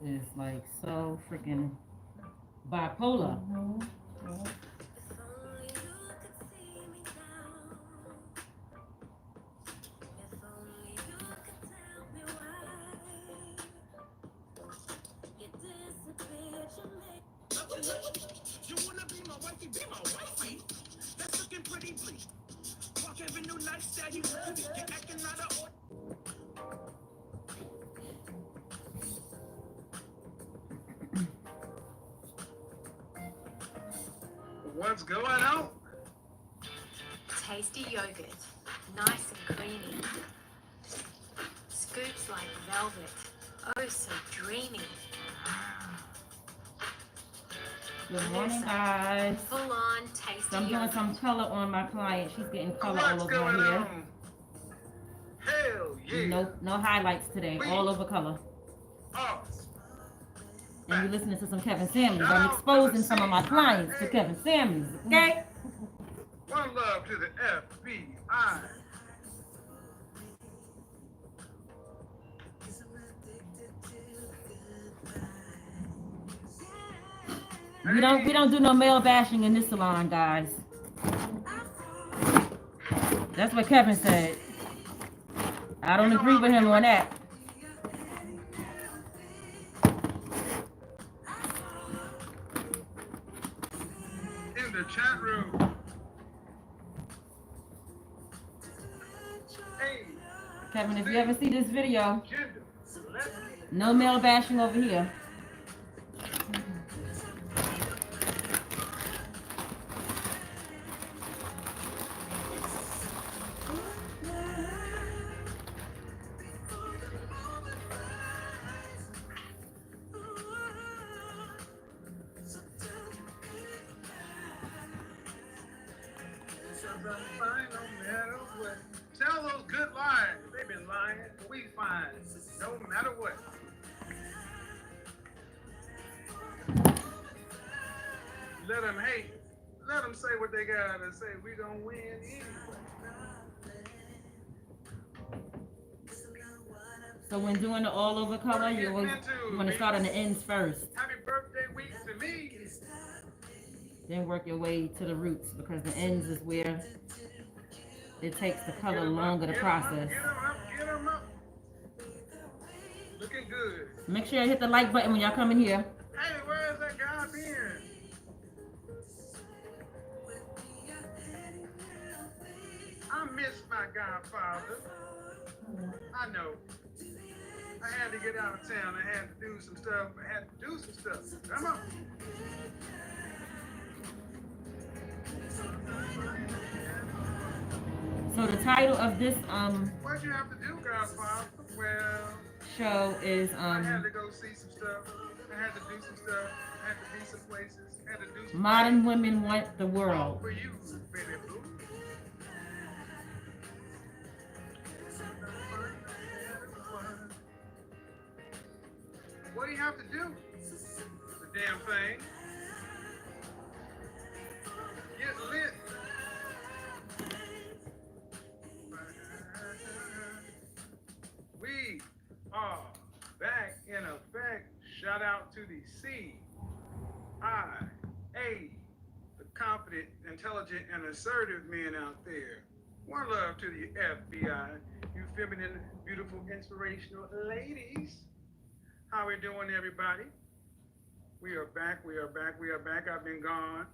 is like so freaking bipolar. Yeah. What's going on? Tasty yogurt, nice and creamy. Scoops like velvet, oh so dreamy. Good morning, guys. Full on tasty So I'm doing yogurt. some color on my client. She's getting color all What's over her going hair. on? Hell yeah. No highlights today. All over color. Oh, And you're listening to some Kevin Samuels. Shout I'm out to exposing the some of my clients to Kevin Samuels. Okay? one love to the FBI. We don't do no male bashing in this salon, guys. That's what Kevin said. I don't agree with him on that. In the chat room. Hey, Kevin, if you ever see this video, gender. Let's no male bashing over here. fine no matter what. Tell those good liars. They've been lying. We fine. No matter what. Let them hate. Let them say what they gotta say. We gonna win anyway. So when doing the all over color, you want to start on the ends first. Happy birthday week to me. Then work your way to the roots because the ends is where it takes the color longer to process. Get 'em up. Looking good. Make sure you hit the like button when y'all come in here. Hey, where's that guy been? I miss my godfather. I know. I had to get out of town. I had to do some stuff. Come on. So the title of this What'd you have to do, godfather? Well, show is I had to go see some stuff. I had to do some stuff. I had to be some places. I had to do some Modern things. Women Want the All World. for you, baby blue. What do you have to do? The damn thing. Get lit. We are back in effect. Shout out to the CIA, the confident, intelligent, and assertive men out there. One love to the FBI, you feminine, beautiful, inspirational ladies. How we doing, everybody? We are back. I've been gone.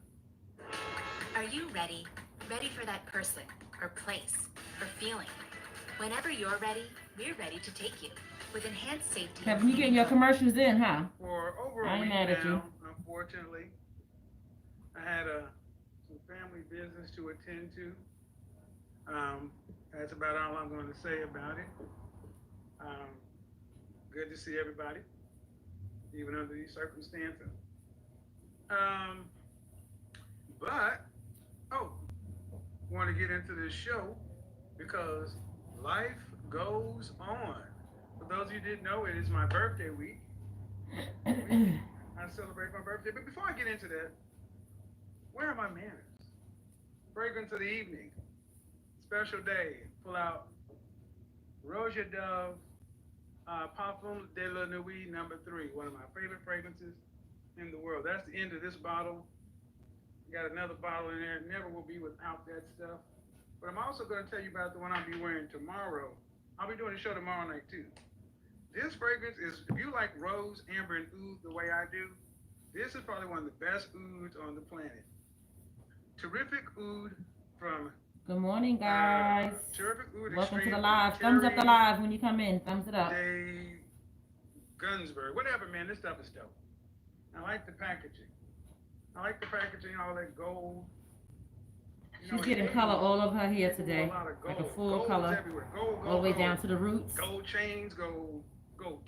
Are you ready? Ready for that person, or place, or feeling? Whenever you're ready, we're ready to take you. With enhanced safety. Kevin, you getting your commercials in, huh? For over I a ain't week mad at you. now, unfortunately, I had some family business to attend to. That's about all I'm going to say about it. Good to see everybody, even under these circumstances. But, want to get into this show because life goes on. For those of you who didn't know, it is my birthday week. I celebrate my birthday. But before I get into that, where are my manners? Fragrance of the evening. Special day. Pull out Rosia Dove Parfum de la Nuit #3, one of my favorite fragrances in the world. That's the end of this bottle. Got another bottle in there. Never will be without that stuff. But I'm also going to tell you about the one I'll be wearing tomorrow. I'll be doing a show tomorrow night too. This fragrance is, if you like rose, amber, and oud the way I do, this is probably one of the best ouds on the planet. Terrific oud from Good morning, guys. Terrific oud Welcome to extreme the live. from Thumbs up the Terry live when you come in. Thumbs it up. Day Gunsberg. Whatever, man. This stuff is dope. I like the packaging. I like the packaging, all that gold. You know, She's getting color all over her hair today. A lot of gold. Like a full Gold color. is everywhere. Gold, All the way gold. down to the roots. Gold chains, gold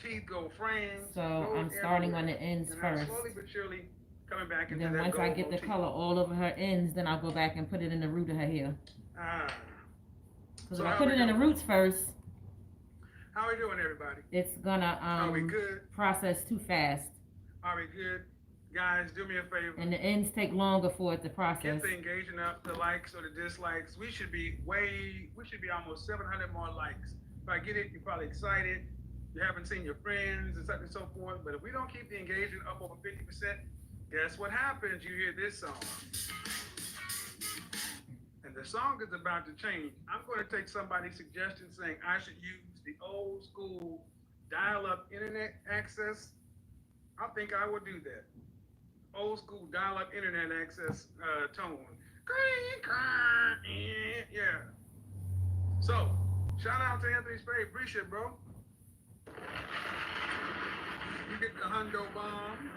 teeth, gold frames. So gold I'm starting everywhere. on the ends And I'm first. slowly but surely coming back And into then that once gold I get the motif. color all over her ends, then I'll go back and put it in the root of her hair. Because So if I how put we it in the doing? roots first, How we doing, everybody? it's gonna Are we good? process too fast. Are we good? Guys, do me a favor. And the ends take longer for it to process. Get the engagement up, the likes or the dislikes. We should be almost 700 more likes. If I get it, you're probably excited. You haven't seen your friends and such and so forth. But if we don't keep the engagement up over 50%, guess what happens? You hear this song. And the song is about to change. I'm going to take somebody's suggestion saying I should use the old school dial-up internet access. I think I would do that. Old school dial-up internet access tone. Yeah. So, shout out to Anthony Spade. Appreciate it, bro. You get the hundo bomb.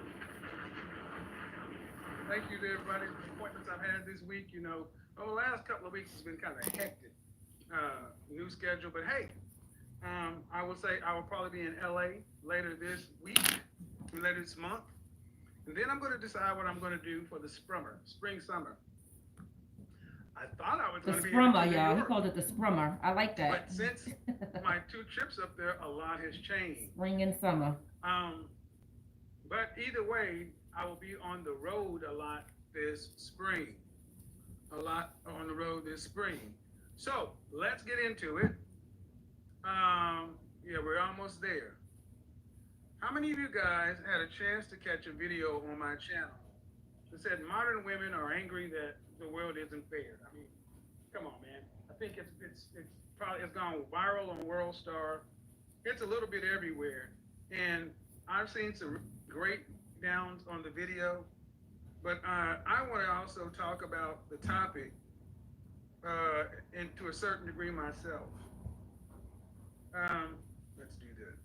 Thank you to everybody for the appointments I've had this week. You know, over the last couple of weeks has been kind of hectic. New schedule, but hey, I will say I will probably be in LA later this week, later this month. And then I'm going to decide what I'm going to do for the spring, summer. I thought I was The going to be sprummer, y'all. He called it the sprummer. I like that. But since my 2 trips up there, a lot has changed. Spring and summer. But either way, I will be on the road a lot this spring. So let's get into it. Yeah, we're almost there. How many of you guys had a chance to catch a video on my channel that said modern women are angry that the world isn't fair? I mean, come on, man. I think it's gone viral on World Star. It's a little bit everywhere, and I've seen some great downs on the video, but I want to also talk about the topic and to a certain degree myself. Let's do that.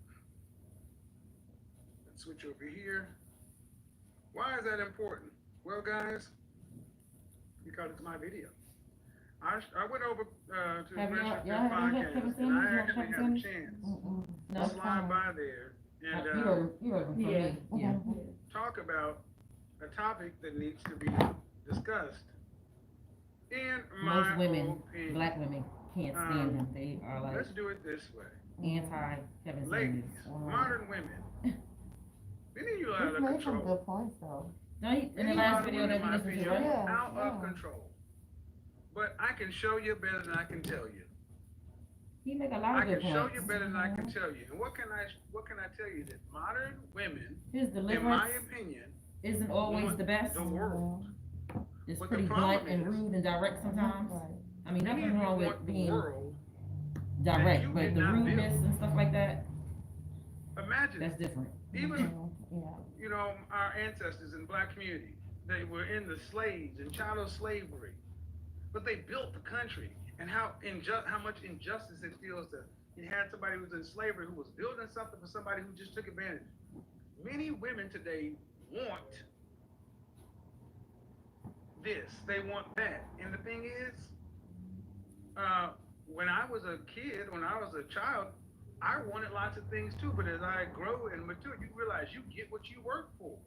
Let's switch over here. Why is that important? Well, guys, because it's my video. I went over to the Friendship podcast, and I actually had a chance to slide by there and talk about a topic that needs to be discussed. In my Most women, opinion, black women, can't stand him. They are like let's do it this way. anti-Kevin Ladies, Sanders. modern women, many of you are out of made some control. good points though. No, in the last video that we listened to, right? Yeah. Out of control. But I can show you better than I can tell you. He make a lot I of good can show points. you better than I can tell you. And what can I tell you? That modern women, His in my deliverance opinion, isn't always want the best. the world. It's But the pretty problem blunt and is- rude and direct sometimes. I mean, Many nothing of you wrong with want the being world. direct, you but did the not build. rudeness and stuff like that, Imagine, that's different. even Yeah. you know, our ancestors in black community, they were in the slaves and chattel slavery, but they built the country. And how much injustice it feels that you had somebody who was in slavery who was building something for somebody who just took advantage. Many women today want this, they want that. And the thing is, when I was a kid, when I was a child, I wanted lots of things too, but as I grow and mature, you realize you get what you work for.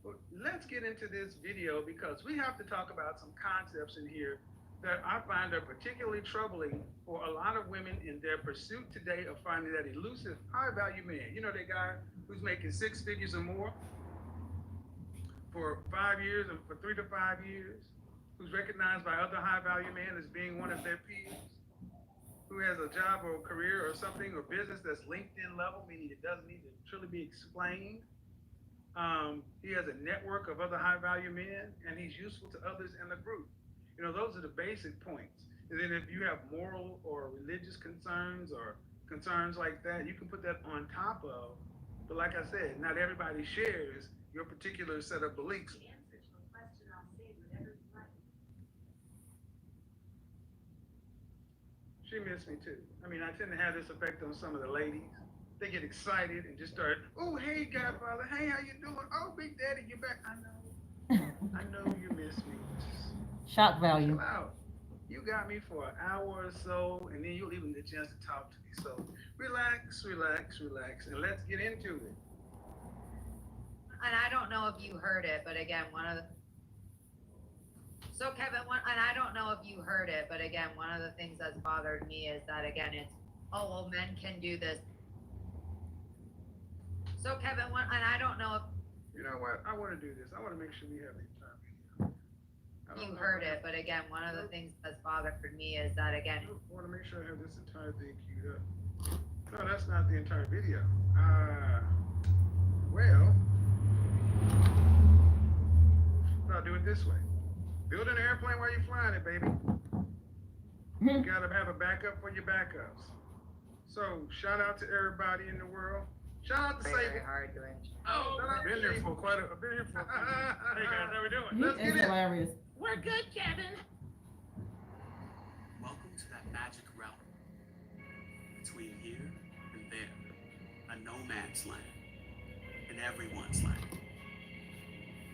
But let's get into this video because we have to talk about some concepts in here that I find are particularly troubling for a lot of women in their pursuit today of finding that elusive high-value man. You know, that guy who's making 6 figures or more for 5 years and for 3 to 5 years, who's recognized by other high-value men as being one of their peers, who has a job or career or something or business that's LinkedIn level, meaning it doesn't need to truly be explained. He has a network of other high value men, and he's useful to others in the group. You know, those are the basic points. And then if you have moral or religious concerns or concerns like that, you can put that on top of. But like I said, not everybody shares your particular set of beliefs. She missed me too. I mean, I tend to have this effect on some of the ladies. They get excited and just start, oh, hey, Godfather, hey, how you doing? Oh, Big Daddy, you're back. I know you miss me. Shock value. Chill out. You got me for an hour or so, and then you'll even get a chance to talk to me. So relax, relax, relax, and let's get into it. And I don't know if you heard it, but again, so Kevin, and I don't know if you heard it, but again, one of the things that's bothered me is that again, it's, oh, well, men can do this. So Kevin, and I don't know if You know what? I want to do this. I want to make sure we have the entire video. you heard it, but again, one of the things that's bothered me is that again, I want to make sure I have this entire thing queued up. No, that's not the entire video. Well, I'll do it this way. Build an airplane while you're flying it, baby. You gotta have a backup for your backups. So, shout out to everybody in the world. Shout out to very Sable. hard doing. Oh, I've been here for quite a. I've been here for. Hey guys, how we doing? He Let's is get it. hilarious. We're good, Kevin. Welcome to that magic realm. Between here and there. A no man's land. And everyone's land.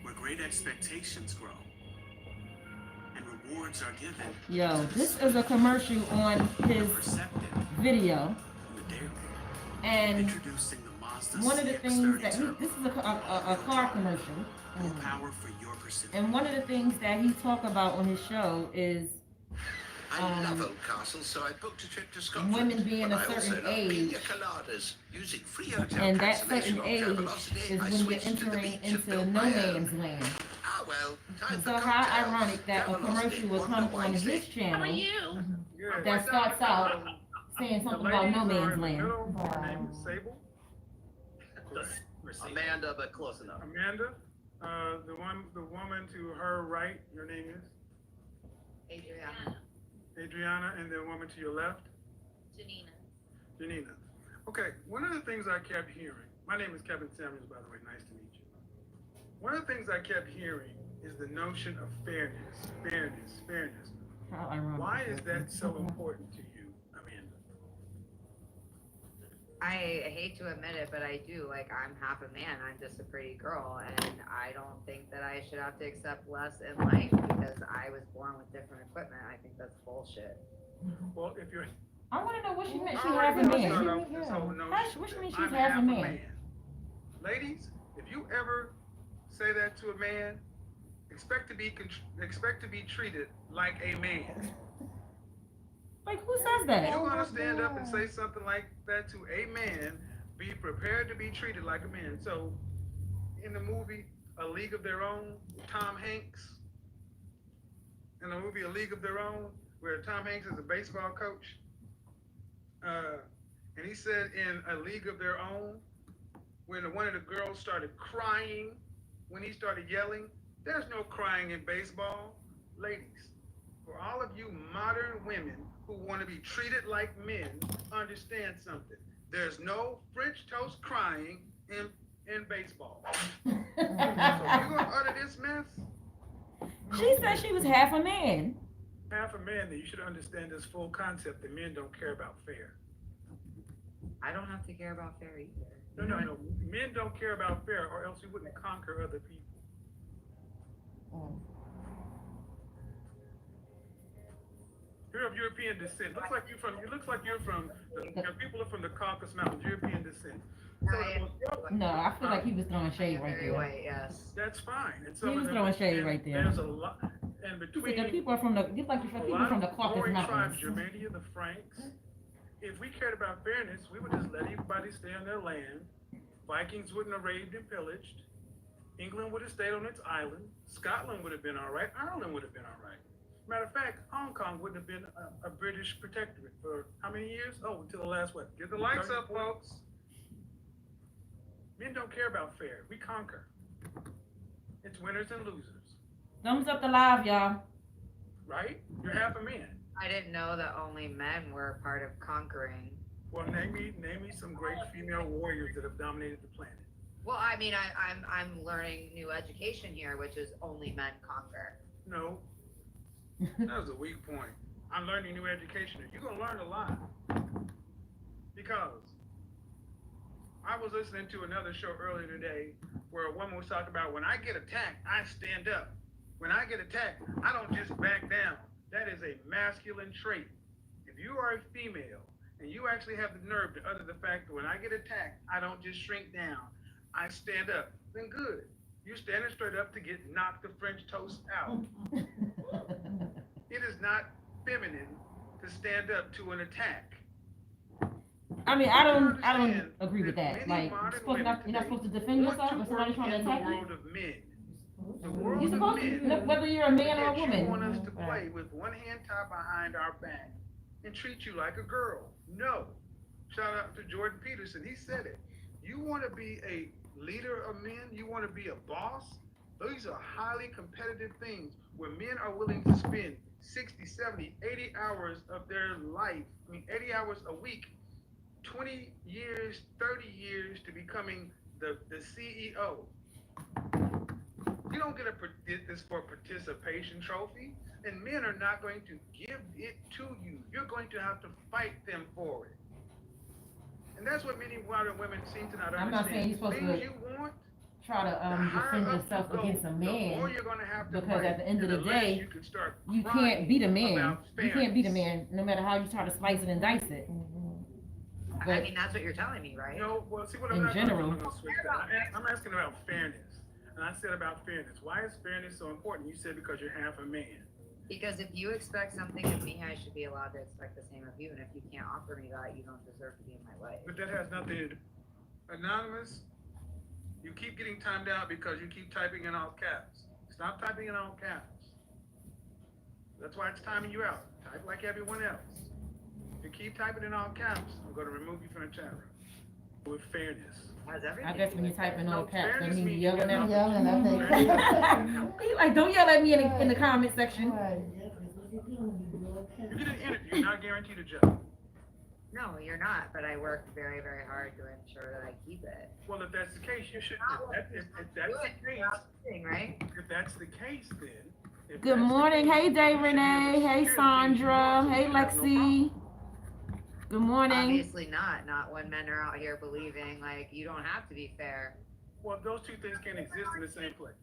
Where great expectations grow. And rewards are given. Yo, this is a commercial on his Perceptive video. and the daring. And Introducing the Mazda one of the things CX-30 that Turbo. this is a car commercial. More power for your pursuit. And one of the things that he talk about on his show is I love old castles, so I booked a trip to Scotland. women being But a I also certain love age, pina coladas, using free hotel and that cancellation certain on age Travelocity. is I when you're switched to the entering beach and into built no my own. man's land. Ah well, time So for how cocktails. ironic that a Travelocity, commercial will come wonder on his wisely. How are channel you? Good. that starts out saying The something about no ladies are man's in the land. middle. Her name is Sable. Amanda, but close enough. Amanda. The woman to her right. Your name is Adriana. Adriana, and the woman to your left. Janina. Janina. Okay, one of the things I kept hearing, my name is Kevin Samuels, by the way, nice to meet you. One of the things I kept hearing is the notion of fairness, fairness, fairness. How ironic. Why is that so important to you, Amanda? I hate to admit it, but I do. Like, I'm half a man. I'm just a pretty girl, and I don't think that I should have to accept less in life because I was born with different equipment. I think that's bullshit. Well, if you're I want to know what she meant. She All right, half a let's man. start off with this whole notion What she mean that she's I'm half a half man? Ladies, if you ever say that to a man, expect to be treated like a man. Like, who says If that? you're gonna stand up and say something like that to a man, be prepared to be treated like a man. So, in the movie A League of Their Own, Tom Hanks, in the movie A League of Their Own, where Tom Hanks is a baseball coach, and he said in A League of Their Own, when one of the girls started crying, when he started yelling, there's no crying in baseball. Ladies, for all of you modern women who want to be treated like men, understand something. There's no French toast crying in baseball. So you gonna utter this mess? She said she was half a man. Half a man, then you should understand this full concept that men don't care about fair. I don't have to care about fair either. No. Men don't care about fair, or else we wouldn't conquer other people. You're of European descent. Looks like you're from. Your people are from the Caucasus Mountains. European descent. No, I feel like he was throwing shade right Very there. white, yes. That's fine. And He was throwing shade right there. There's a lot, and He between said the people are from the. Just like the a people lot from the of Caucasus warring tribes, Mountains. Germania, the Franks. If we cared about fairness, we would just let everybody stay on their land. Vikings wouldn't have raided and pillaged. England would have stayed on its island. Scotland would have been all right. Ireland would have been all right. Matter of fact, Hong Kong wouldn't have been a British protectorate for how many years? Oh, until the last what? Get the lights 30, up, folks. Men don't care about fair. We conquer. It's winners and losers, Thumbs up the live, y'all. right? You're half a man. I didn't know that only men were part of conquering. Well, name me some great female warriors that have dominated the planet. Well, I mean, I'm learning new education here, which is only men conquer. No, That was a weak point. I'm learning new education. You're gonna learn a lot because I was listening to another show earlier today where a woman was talking about when I get attacked, I stand up. When I get attacked, I don't just back down. That is a masculine trait. If you are a female and you actually have the nerve to utter the fact that when I get attacked, I don't just shrink down, I stand up, then good. You're standing straight up to get knocked the French toast out. It is not feminine to stand up to an attack. I mean, I don't agree with That that. many Like, modern you're not supposed to defend want yourself to if somebody's work trying to in attack the you. world of men. The world You're of supposed men. to, whether you're a man or a Yet you want woman. us to play with one hand tied behind our back and treat you like a girl. No. Shout out to Jordan Peterson. He said it. You want to be a leader of men? You want to be a boss? These are highly competitive things where men are willing to spend 60, 70, 80 hours of their life, 80 hours a week, 20 years, 30 years to becoming the CEO. You don't get this for a participation trophy, and men are not going to give it to you. You're going to have to fight them for it. And that's what many modern women seem to not understand. I'm not saying you're supposed Things to you want, try to defend yourself against a the more man, you're going to have to because fight, at the end of and the less day, you can start you crying can't beat a man. about You can't beat a fairness. man, no matter how you try to slice it and dice it. I But mean, that's what you're telling me, right? No, well, see what In I'm not general. I'm gonna switch that. I'm asking about fairness. And I said about fairness. Why is fairness so important? You said because you're half a man. Because if you expect something of me, I should be allowed to expect the same of you. And if you can't offer me that, you don't deserve to be in my life. But that has nothing to do. Anonymous, you keep getting timed out because you keep typing in all caps. Stop typing in all caps. That's why it's timing you out. Type like everyone else. If you keep typing in all caps, I'm going to remove you from the chat room. With fairness. Has everything I guess to when do you with type it. in all No, caps, that fairness means means you're yelling at you him. get He like, don't yell at me in the comment section. You get an interview, not guaranteed a job. No, you're not. But I work very, very hard to ensure that I keep it. Well, if that's the case, you should. If that's the case, Right? if that's the case, then. if Good that's the morning. case, Hey, you Day should be able Renee. to Hey, secure the things you Sandra. want, so Hey, you have no Lexi. problem. Good morning. Obviously not. Not when men are out here believing like you don't have to be fair. Well, those two things can't exist in the same place.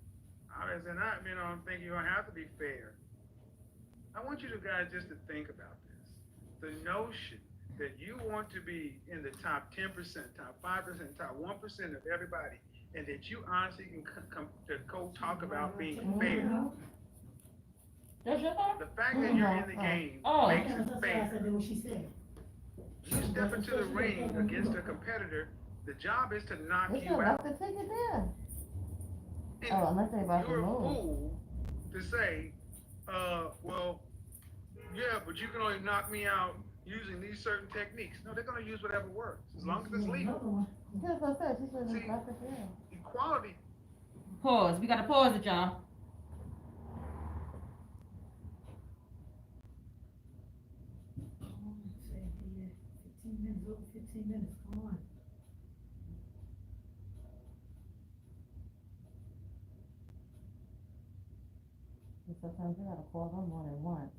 Obviously not. You know, I'm thinking you don't have to be fair. I want you guys just to think about this. The notion that you want to be in the top 10%, top 5%, top 1% of everybody, and that you honestly can go talk about being fair. That's your thought? The fact that you're in the game Oh. makes it fair. You step into the ring against a competitor, the job is to knock you out. to take it down. And Oh, unless they about to you're a move. fool to say, well, yeah, but you can only knock me out using these certain techniques. No, they're going to use whatever works, as long as it's legal. That's what I said. She said See? it's about to fail. Equality. Pause. We got to pause it, y'all. Sometimes you gotta pause on more than once.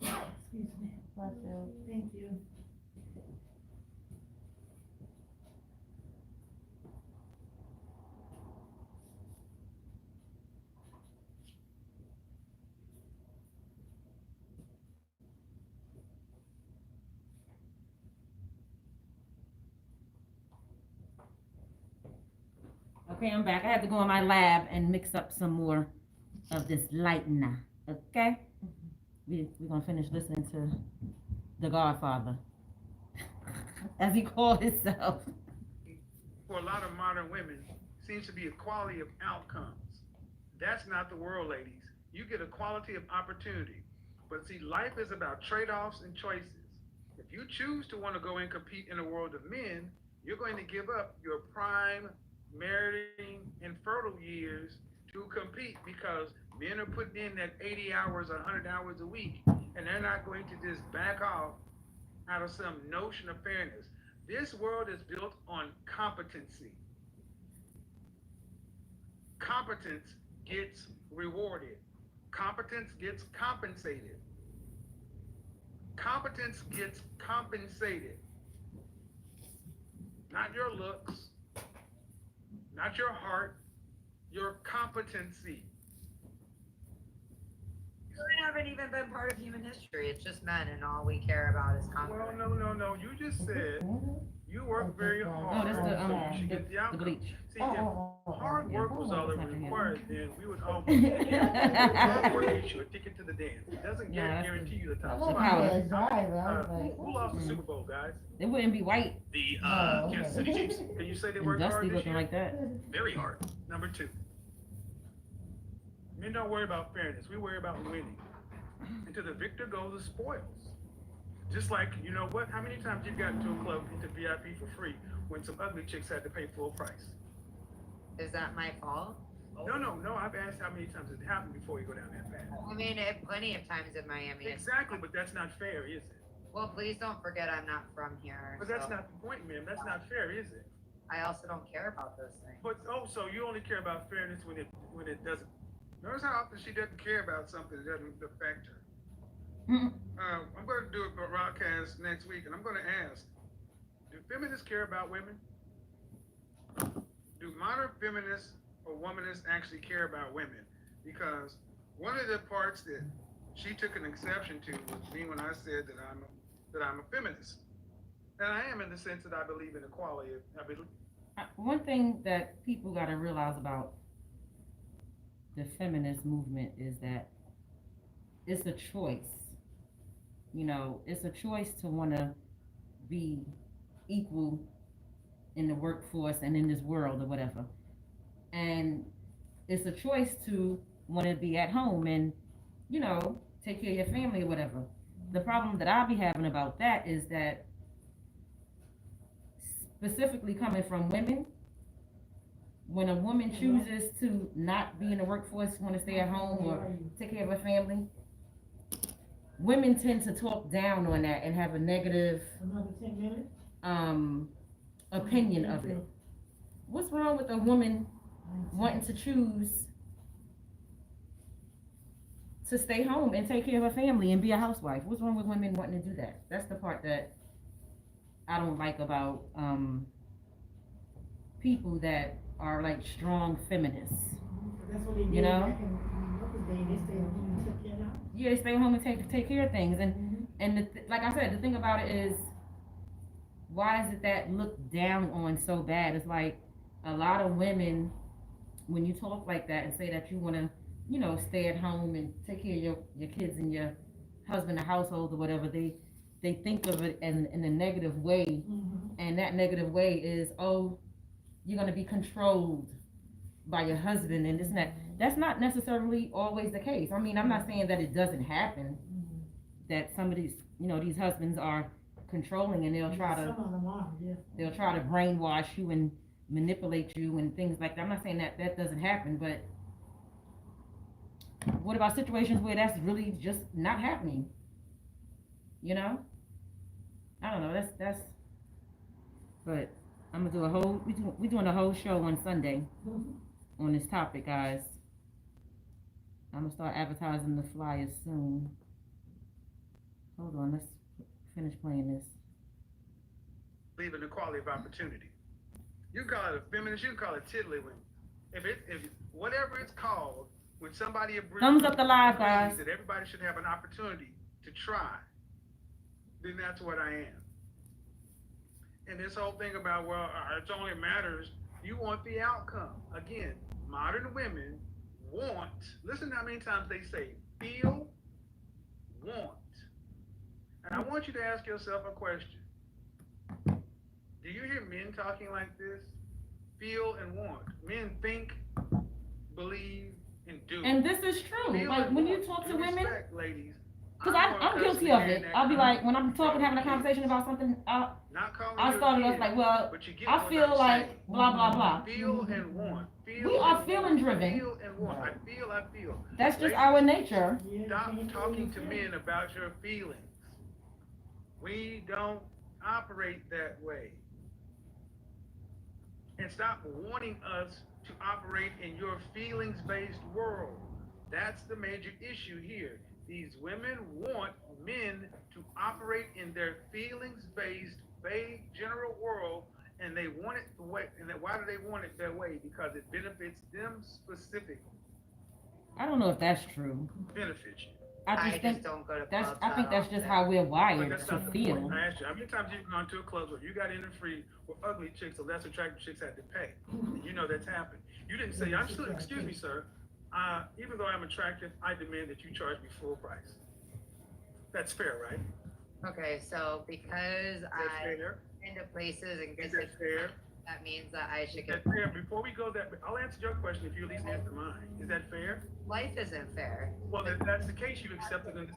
Bless you. Thank you. Okay, I'm back. I had to go in my lab and mix up some more of this lightener. Okay? We're gonna finish listening to The Godfather, as he called himself. For a lot of modern women, seems to be equality of outcomes. That's not the world, ladies. You get equality of opportunity. But see, life is about trade-offs and choices. If you choose to want to go and compete in a world of men, you're going to give up your prime marrying and fertile years to compete because men are putting in that 80 hours, 100 hours a week, and they're not going to just back off out of some notion of fairness. This world is built on competency. Competence gets rewarded. Competence gets compensated. Competence gets compensated. Not your looks, not your heart, your competency. We haven't even been part of human history. It's just men, and all we care about is Well, conflict. no. You just said you work very Oh, hard, that's so you should get the the outcome. bleach. See, if hard work was all that That's was not the required, then we would all be hard work gets you a ticket to the dance. It doesn't Yeah, that's guarantee you the I top love The spot. power. the driver. I was like, Who lost the Super Bowl, guys? It wouldn't be white The Oh, Kansas okay. City Chiefs, Can you say they and worked dusty hard this looking year? like that. very hard. Number two, men don't worry about fairness. We worry about winning. And to the victor goes the spoils. Just like, you know what? How many times you got into a club into VIP for free when some ugly chicks had to pay full price? Is that my fault? No. I've asked how many times it happened before you go down that path. I mean, plenty of times in Miami. Exactly, but that's not fair, is it? Well, please don't forget I'm not from here. But that's so not the point, ma'am. That's not fair, is it? I also don't care about those things. But so you only care about fairness when it doesn't. Notice how often she doesn't care about something that doesn't affect her. Mm. I'm going to do a broadcast next week, and I'm going to ask: do feminists care about women? Do modern feminists or womanists actually care about women? Because one of the parts that she took an exception to was me when I said that I'm a feminist, and I am in the sense that I believe in equality. One thing that people got to realize about the feminist movement is that it's a choice. You know, it's a choice to want to be equal in the workforce and in this world or whatever. And it's a choice to want to be at home and, you know, take care of your family or whatever. The problem that I'll be having about that is that, specifically coming from women, when a woman chooses to not be in the workforce, want to stay at home or take care of her family, women tend to talk down on that and have a negative opinion of it. What's wrong with a woman wanting to choose to stay home and take care of her family and be a housewife? What's wrong with women wanting to do that? That's the part that I don't like about people that are like strong feminists. That's what they did You know? back in Mother's Day. They stayed home and took care of the house. Yeah, they stay home and take care of things. And like I said, the thing about it is, why is it that looked down on so bad? It's like a lot of women, when you talk like that and say that you want to, you know, stay at home and take care of your kids and your husband, the household or whatever, they think of it in a negative way. And that negative way is, oh, you're going to be controlled by your husband and this and that. That's not necessarily always the case. I mean, I'm not saying that it doesn't happen, that some of these, you know, these husbands are controlling and they'll try to Some of them are, yeah. they'll try to brainwash you and manipulate you and things like that. I'm not saying that that doesn't happen, but what about situations where that's really just not happening? You know? I don't know, that's but I'm gonna do a whole we doing a whole show on Sunday on this topic, guys. I'm gonna start advertising the flyers soon. Hold on, let's finish playing this. Believe in equality of opportunity. You can call it a feminist, you can call it tiddlywink. If whatever it's called, when somebody agrees, Thumbs up the live, guys. that everybody should have an opportunity to try, then that's what I am. And this whole thing about, well, it only matters You want the outcome. Again, modern women want, listen how many times they say feel, want. And I want you to ask yourself a question. Do you hear men talking like this? Feel and want. Men think, believe, and do. And this is true. Feel Like and when you want. talk to Due women, respect, ladies. because I'm more I'm guilty accustomed of to hearing it. that I'll be coming like, when I'm talking, from having a kids. conversation about something, Not calling I you a started off kid, like, well, but you get I what feel I'm like saying. blah blah blah. Feel and want. Feel We are and feeling want. driven. Feel and want. I feel. That's just Ladies, our nature. stop talking to men about your feelings. We don't operate that way. And stop wanting us to operate in your feelings-based world. That's the major issue here. These women want men to operate in their feelings-based, vague, general world, and they want it the way. And why do they want it that way? Because it benefits them specifically. I don't know if that's true. Benefits you. I just think don't go to that's. clubs I think that that's just often. how we're But wired that's to not the feel. point. I asked you, how many times you've gone to a club where you got in and free where ugly chicks or less attractive chicks had to pay? And you know that's happened. You didn't say, I'm still, excuse me, sir. Even though I'm attractive, I demand that you charge me full price. That's fair, right? Okay, so because That's I fair. into places and Is get that fair? that means that I should Is get. that fair? Before we go that, I'll answer your question if you at least answer mine. Is that fair? Life isn't fair. Well, if that's the case, you accept it.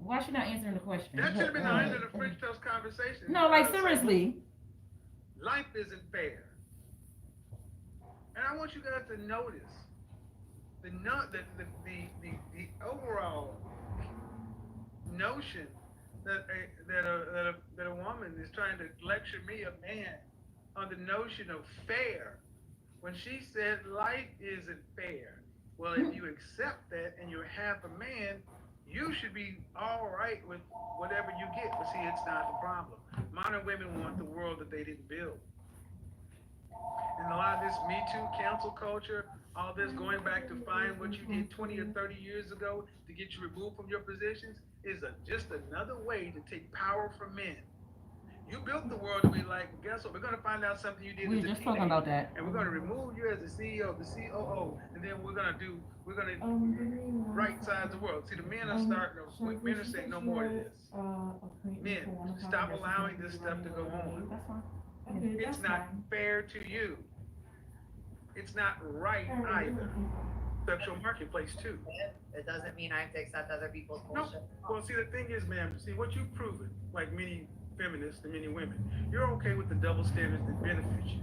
Why she not answering the question? That should have been the end of the French toast conversation. No, like seriously. Life isn't fair. And I want you guys to notice the overall notion that a woman is trying to lecture me, a man, on the notion of fair when she said life isn't fair. Well, if you accept that and you're half a man, you should be all right with whatever you get. But see, it's not the problem. Modern women want the world that they didn't build. And a lot of this Me Too cancel culture, all this going back to find what you did 20 or 30 years ago to get you removed from your positions is just another way to take power from men. You built the world that we like, but guess what? We're going to find out something you did We as were a just talking teenager, about that. and we're going to remove you as the CEO, the COO, and then we're going to right size the world. See, the men are starting to, men are saying no more of this. Men, stop allowing this stuff to go on. That's fine. It's not fair to you. It's not right either. Sexual marketplace too. It doesn't mean I have to accept other people's No. bullshit. Well, see, the thing is, ma'am, see, what you've proven, like many feminists and many women, you're okay with the double standards that benefit you.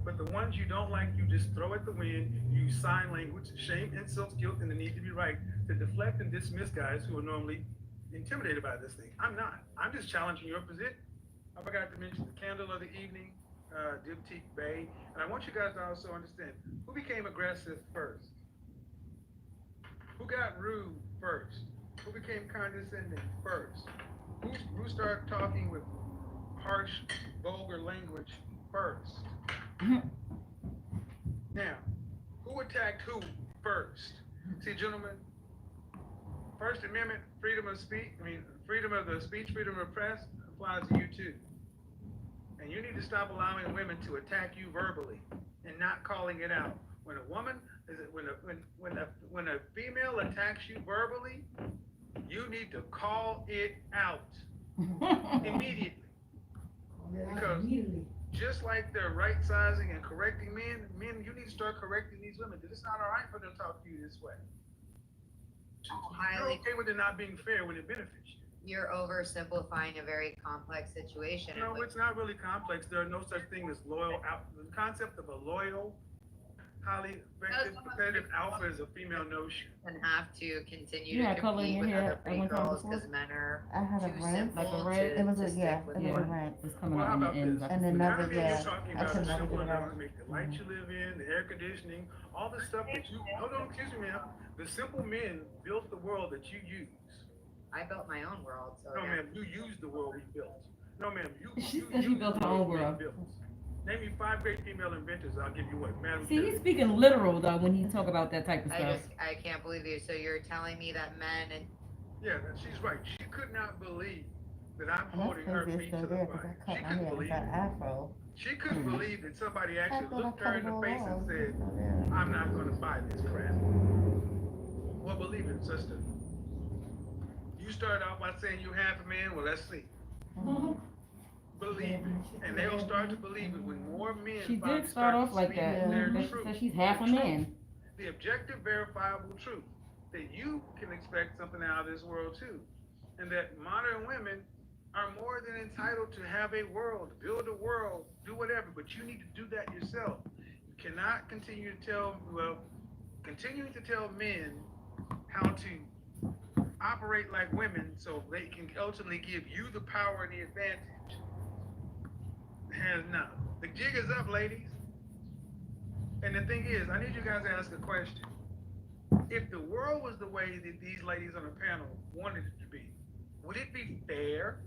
But the ones you don't like, you just throw at the wind, you use sign language, shame, insults, guilt, and the need to be right to deflect and dismiss guys who are normally intimidated by this thing. I'm not. I'm just challenging your position. I forgot to mention the candle of the evening, Diptyque Bay. And I want you guys to also understand, who became aggressive first? Who got rude first? Who became condescending first? Who started talking with harsh, vulgar language first? Now, who attacked who first? See, gentlemen, First Amendment, freedom of speech, freedom of the speech, freedom of press applies to you too. And you need to stop allowing women to attack you verbally and not calling it out. When a woman, when a female attacks you verbally, you need to call it out immediately. Because just like they're right sizing and correcting men, you need to start correcting these women because it's not all right for them to talk to you this way. You're okay with it not being fair when it benefits you. You're oversimplifying a very complex situation. No, it's not really complex. There are no such thing as loyal. The concept of a loyal, highly effective, competitive alpha is a female notion. And have to continue Yeah, to color in compete your with hair other pretty one time girls before. because men are I had a too rant, simple like a red- it was to a, stick yeah, with it was a one. rant. It's coming Well, out how on the about ends. this? And Now another, that yeah, you're talking I about could the never simple get it out. enough to make the light you live in, the air conditioning, all the stuff that you, hold on, excuse me, ma'am. The simple men built the world that you use. I built my own world, so No, yeah. ma'am, you used the world we built. No, ma'am, She you said she used built the her own we world. built. Name me 5 great female inventors. I'll give you what, Madam. See, he's speaking literal though when he talk about that type of stuff. I can't believe you. So you're telling me that men and Yeah, she's right. She could not believe that I'm And that's holding her crazy it's feet still to the there because fire. I cut She my couldn't hair believe into an it. afro. She couldn't believe that somebody I actually thought I looked cut her it in the all face and off. said, Oh, there. I'm not going to buy this crap. Well, believe it, sister. You started off by saying you half a man. Well, let's see. Mhm. Believe it. And they'll start to believe it when more men She finally did start off to like speak that. their That she truth. said she's half The a truth. man. The objective, verifiable truth that you can expect something out of this world too. And that modern women are more than entitled to have a world, build a world, do whatever, but you need to do that yourself. You cannot continuing to tell men how to operate like women so they can ultimately give you the power and the advantage. Has no. The jig is up, ladies. And the thing is, I need you guys to ask a question. If the world was the way that these ladies on the panel wanted it to be, would it be fair?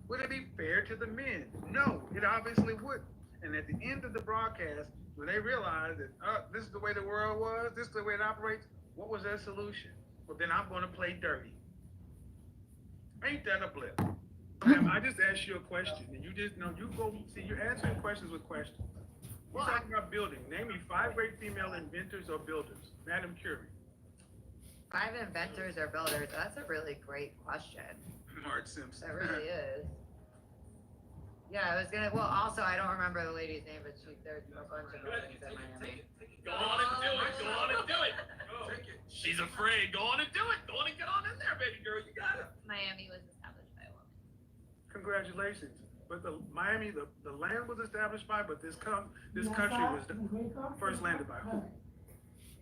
Would it be fair to the men? No, it obviously wouldn't. And at the end of the broadcast, when they realized that this is the way the world was, this is the way it operates, what was their solution? Well, then I'm going to play dirty. Ain't that a blip? Ma'am, I just asked you a question, and you just know you go see you're answering questions with questions. We're talking about building. Name me 5 great female inventors or builders. Madam Curie. 5 inventors or builders? That's a really great question. Marge Simpson. That really is. Yeah, I was gonna. Well, also I don't remember the lady's name, but there's a bunch of buildings in Miami. Go on and do it. Go on and do it. Take it. She's afraid. Go on and do it. Go on and get on in there, baby girl. You got it. Miami was established by a woman. Congratulations. But the Miami, the land was established by, but this country was first landed by who?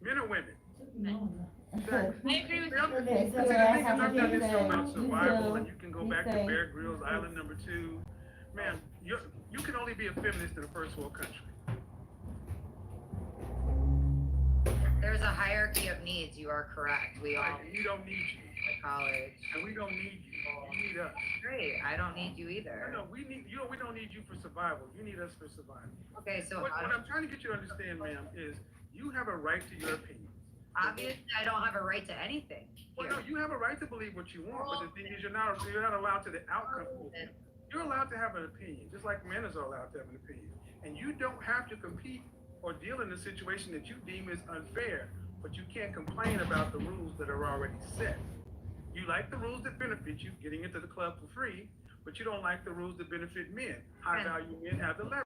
Men or women? I agree with you. Okay, so See, the yeah, thing is, I've done this show about survival, you and you can go back to Bear Grylls Island number 2. Man, you can only be a feminist in a first world country. There's a hierarchy of needs. You are correct. We all We don't need you, at college. and we don't need you. You need us. Great. I don't need you either. No, we need you. We don't need you for survival. You need us for survival. Okay, so What how I'm trying to get you to understand, ma'am, is you have a right to your opinion. obviously I don't have a right to anything. Well, no, you have a right to believe what you want, but the thing is, you're not allowed to the outcome. You're allowed to have an opinion, just like men are allowed to have an opinion, and you don't have to compete or deal in a situation that you deem is unfair. But you can't complain about the rules that are already set. You like the rules that benefit you, getting into the club for free, but you don't like the rules that benefit men. High value men have the leverage.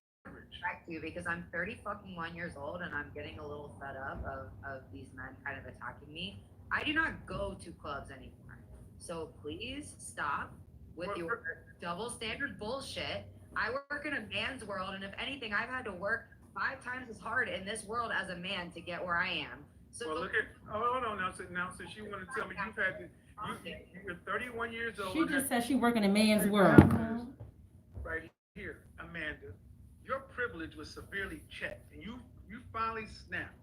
Back to you because I'm 30 fucking 1 years old and I'm getting a little fed up of these men kind of attacking me. I do not go to clubs anymore. So please stop with your double standard bullshit. I work in a man's world, and if anything, I've had to work 5 times as hard in this world as a man to get where I am. So Well, look at, hold on now, since you want to tell me you've had to, you're 31 years old. She just said she working in a man's Right world. Right here, Amanda, your privilege was severely checked, and you finally snapped.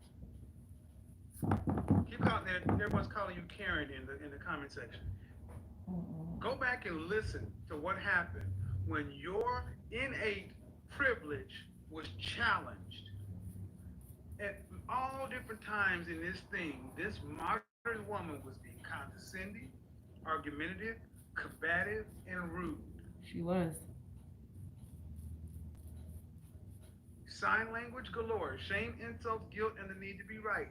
Keep calling, everyone's calling you Karen in the comment section. Go back and listen to what happened when your innate privilege was challenged. At all different times in this thing, this modern woman was being condescending, argumentative, combative, and rude. She was. Sign language galore, shame, insults, guilt, and the need to be right.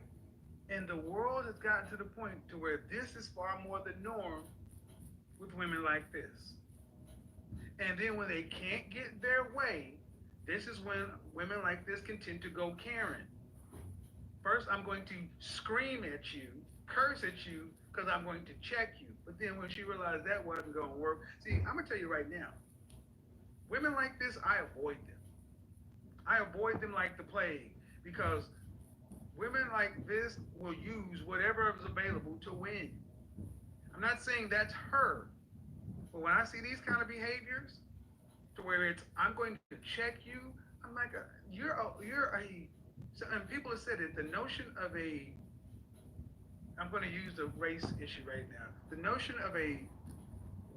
And the world has gotten to the point to where this is far more the norm with women like this. And then when they can't get their way, this is when women like this can tend to go Karen. First, I'm going to scream at you, curse at you, because I'm going to check you. But then when she realized that wasn't going to work, see, I'm going to tell you right now, women like this, I avoid them. I avoid them like the plague, because women like this will use whatever is available to win. I'm not saying that's her, but when I see these kind of behaviors, to where it's, I'm going to check you, I'm like, so, and people have said it, the notion of I'm going to use the race issue right now, the notion of a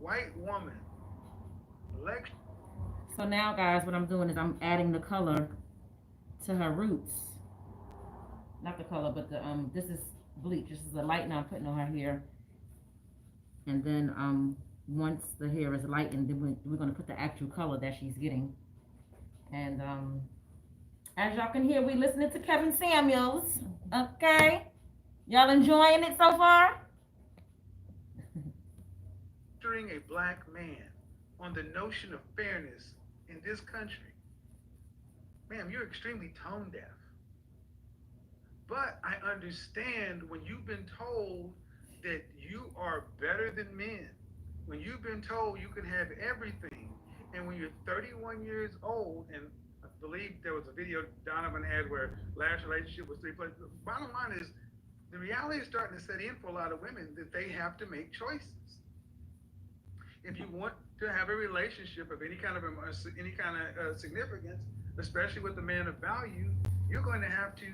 white woman, So now, guys, what I'm doing is I'm adding the color to her roots. Not the color, but the this is bleach. This is the lighten I'm putting on her hair. And then once the hair is lightened, then we're going to put the actual color that she's getting And as y'all can hear, we listening to Kevin Samuels. Okay, y'all enjoying it so far? A black man on the notion of fairness in this country, ma'am, you're extremely tone deaf. But I understand when you've been told that you are better than men, when you've been told you can have everything, and when you're 31 years old, and I believe there was a video Donovan had where last relationship was 3 plus. The bottom line is the reality is starting to set in for a lot of women that they have to make choices. If you want to have a relationship of any kind of significance, especially with a man of value, you're going to have to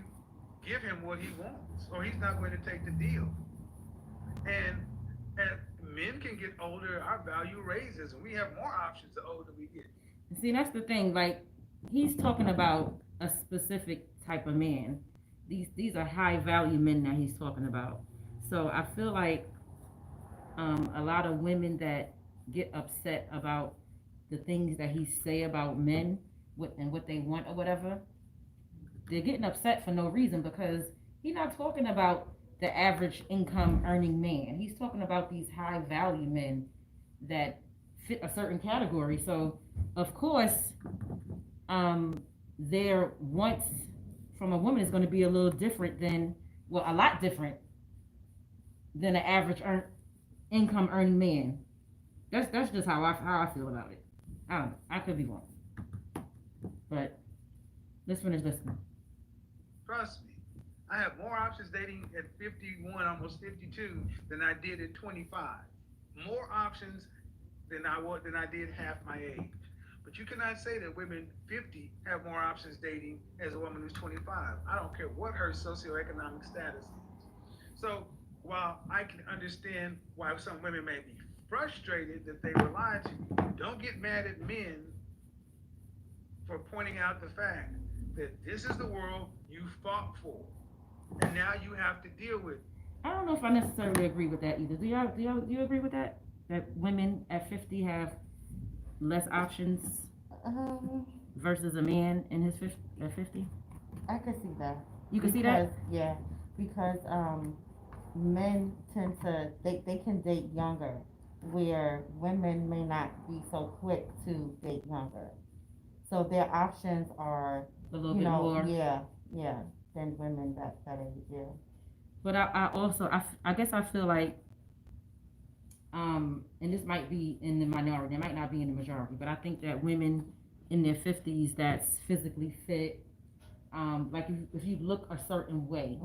give him what he wants, or he's not going to take the deal. And as men can get older, our value raises, and we have more options the older we get. See, that's the thing. Like, he's talking about a specific type of man. These are high value men that he's talking about. So I feel like a lot of women that get upset about the things that he say about men and what they want or whatever, they're getting upset for no reason, because he's not talking about the average income earning man. He's talking about these high value men that fit a certain category. So of course their wants from a woman is going to be a little different than, well, a lot different than an average income earning man. That's just how I feel about it. I don't know. I could be wrong. But let's finish this one. Trust me, I have more options dating at 51, almost 52, than I did at 25. More options than I did half my age. But you cannot say that women 50 have more options dating as a woman who's 25. I don't care what her socioeconomic status is. So while I can understand why some women may be frustrated that they were lied to, don't get mad at men for pointing out the fact that this is the world you fought for, and now you have to deal with it. I don't know if I necessarily agree with that either. Do you agree with that? That women at 50 have less options versus a man in his at 50? I could see that. You can see that? Yeah, because men tend to, they can date younger, where women may not be so quick to date younger. So their options are a little bit more. Yeah, than women that age, yeah. But I also I guess I feel like and this might be in the minority, it might not be in the majority, but I think that women in their 50s that's physically fit, like if you look a certain way,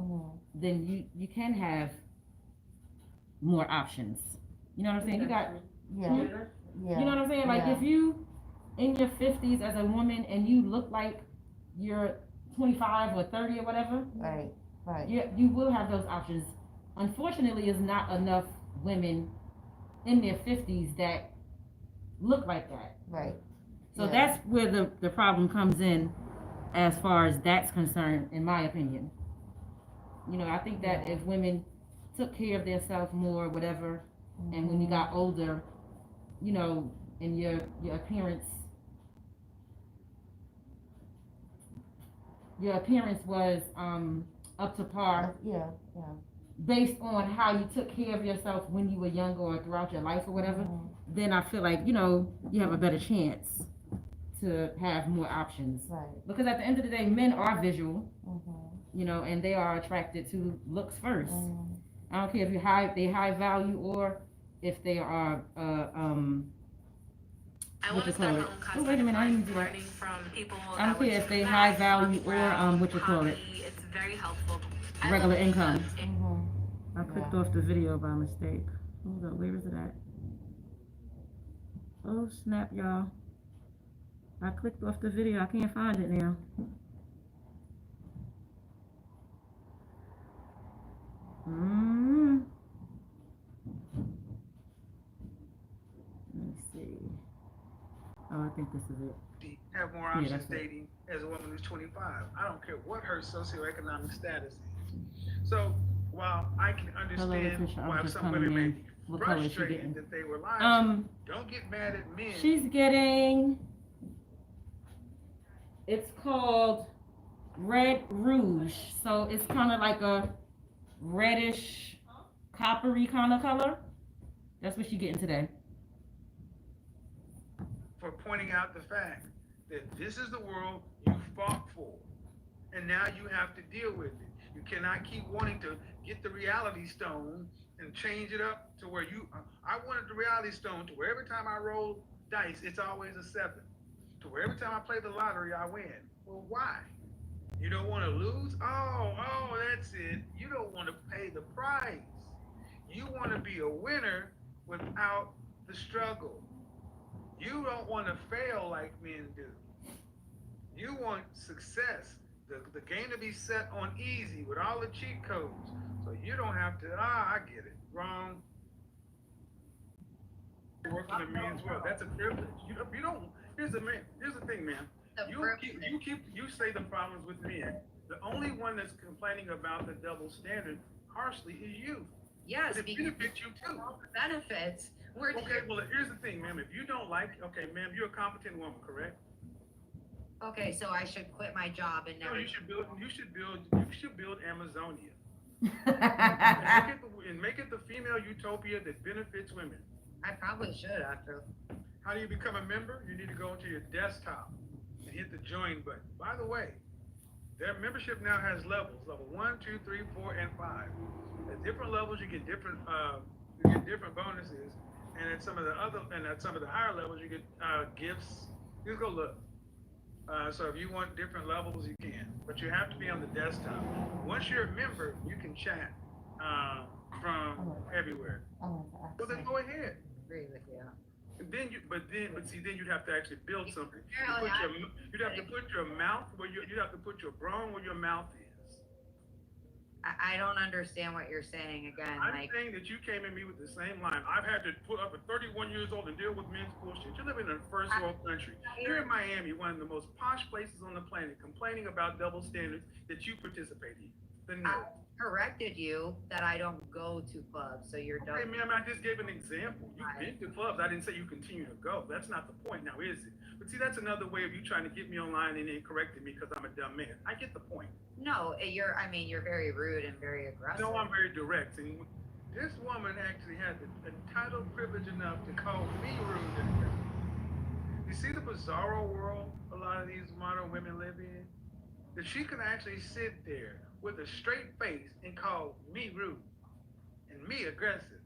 then you can have more options. You know what I'm saying? You got yeah. You know what I'm saying? Like if you in your 50s as a woman and you look like you're 25 or 30 or whatever, right. You will have those options. Unfortunately, it's not enough women in their 50s that look like that. Right. So that's where the problem comes in as far as that's concerned, in my opinion. You know, I think that if women took care of themselves more, whatever, and when you got older, you know, and your appearance was up to par. Yeah. Based on how you took care of yourself when you were younger or throughout your life or whatever, then I feel like, you know, you have a better chance to have more options. Right. Because at the end of the day, men are visual, you know, and they are attracted to looks first. I don't care if they high value or if they are what you call it. Oh, wait a minute, I didn't do that. I don't care if they high value or what you call it. It's very helpful. Regular income. I clicked off the video by mistake. Hold up, where is it at? Oh snap, y'all. I clicked off the video, I can't find it now. Let me see. Oh, I think this is it. Have more options dating as a woman who's 25. I don't care what her socioeconomic status is. So while I can understand why some women may be frustrated that they were lied to, don't get mad at men. She's getting It's called Red Rouge. So it's kind of like a reddish, coppery kind of color. That's what she getting today. For pointing out the fact that this is the world you fought for, and now you have to deal with it. You cannot keep wanting to get the reality stone and change it up to where you. I wanted the reality stone to where every time I roll dice, it's always a 7. To where every time I play the lottery, I win. Well, why? You don't want to lose? Oh, that's it. You don't want to pay the price. You want to be a winner without the struggle. You don't want to fail like men do. You want success. The game to be set on easy with all the cheat codes. So you don't have to, I get it. Wrong. Working in men's world. That's a privilege. You don't, here's the thing, man. You say the problems with men. The only one that's complaining about the double standard harshly is you. Yes, It because benefits you too. all the benefits. Okay, well, here's the thing, ma'am. If you don't like, okay, ma'am, you're a competent woman, correct? Okay, so I should quit my job and No, never. you should build Amazonia. And make it the female utopia that benefits women. I probably should after. How do you become a member? You need to go into your desktop and hit the join button. By the way, their membership now has levels: level 1, 2, 3, 4, and 5. At different levels, you get different bonuses, and at some of the higher levels, you get gifts. Just go look. So if you want different levels, you can, but you have to be on the desktop. Once you're a member, you can chat from everywhere. So then go ahead. Agree with you. And then you'd have to actually build something. Apparently, You'd have to put your mouth where you'd have to put your brawn where your mouth is. I don't understand what you're saying again. I'm Like, saying that you came at me with the same line. I've had to put up at 31 years old and deal with men's bullshit. You're living in a first world country. You're in Miami, one of the most posh places on the planet, complaining about double standards that you participate in. Then no. I corrected you that I don't go to clubs, so you're done. Hey, ma'am, I just gave an example. You've been to clubs. I didn't say you continue to go. That's not the point now, is it? But see, that's another way of you trying to get me online and then correcting me because I'm a dumb man. I get the point. No, you're very rude and very aggressive. No, I'm very direct. And this woman actually had the entitled privilege enough to call me rude and aggressive. You see the bizarro world a lot of these modern women live in? That she can actually sit there with a straight face and call me rude and me aggressive.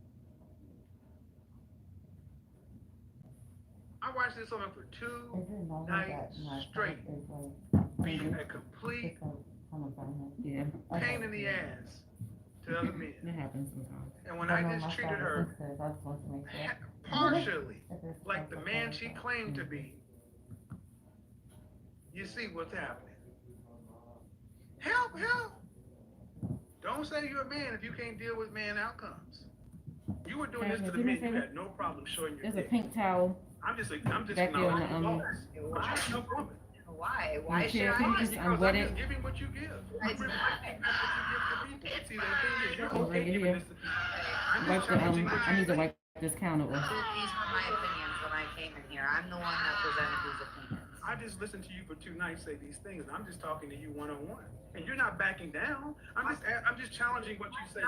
I watched this woman for 2 nights straight. Being a complete pain in the ass to other men. It happens sometimes. And when I just treated her partially like the man she claimed to be, you see what's happening. Help! Don't say you're a man if you can't deal with man outcomes. You were doing this to the men. You had no problem showing your There's a dick. pink towel. I'm just back there on the, Why? no woman. Why? Why should chair, I? can you Because just I'm unwet it? just giving what you give. I'm reflecting back what you give to people. See, the thing is, you're Over okay here. giving this to people. I'm Wipe just the, challenging what I you need to think. wipe this counter off. These were my opinions when I came in here. I'm the one that presented these opinions. I just listened to you for 2 nights say these things, and I'm just talking to you one-on-one. And you're not backing down. I'm just challenging what you say.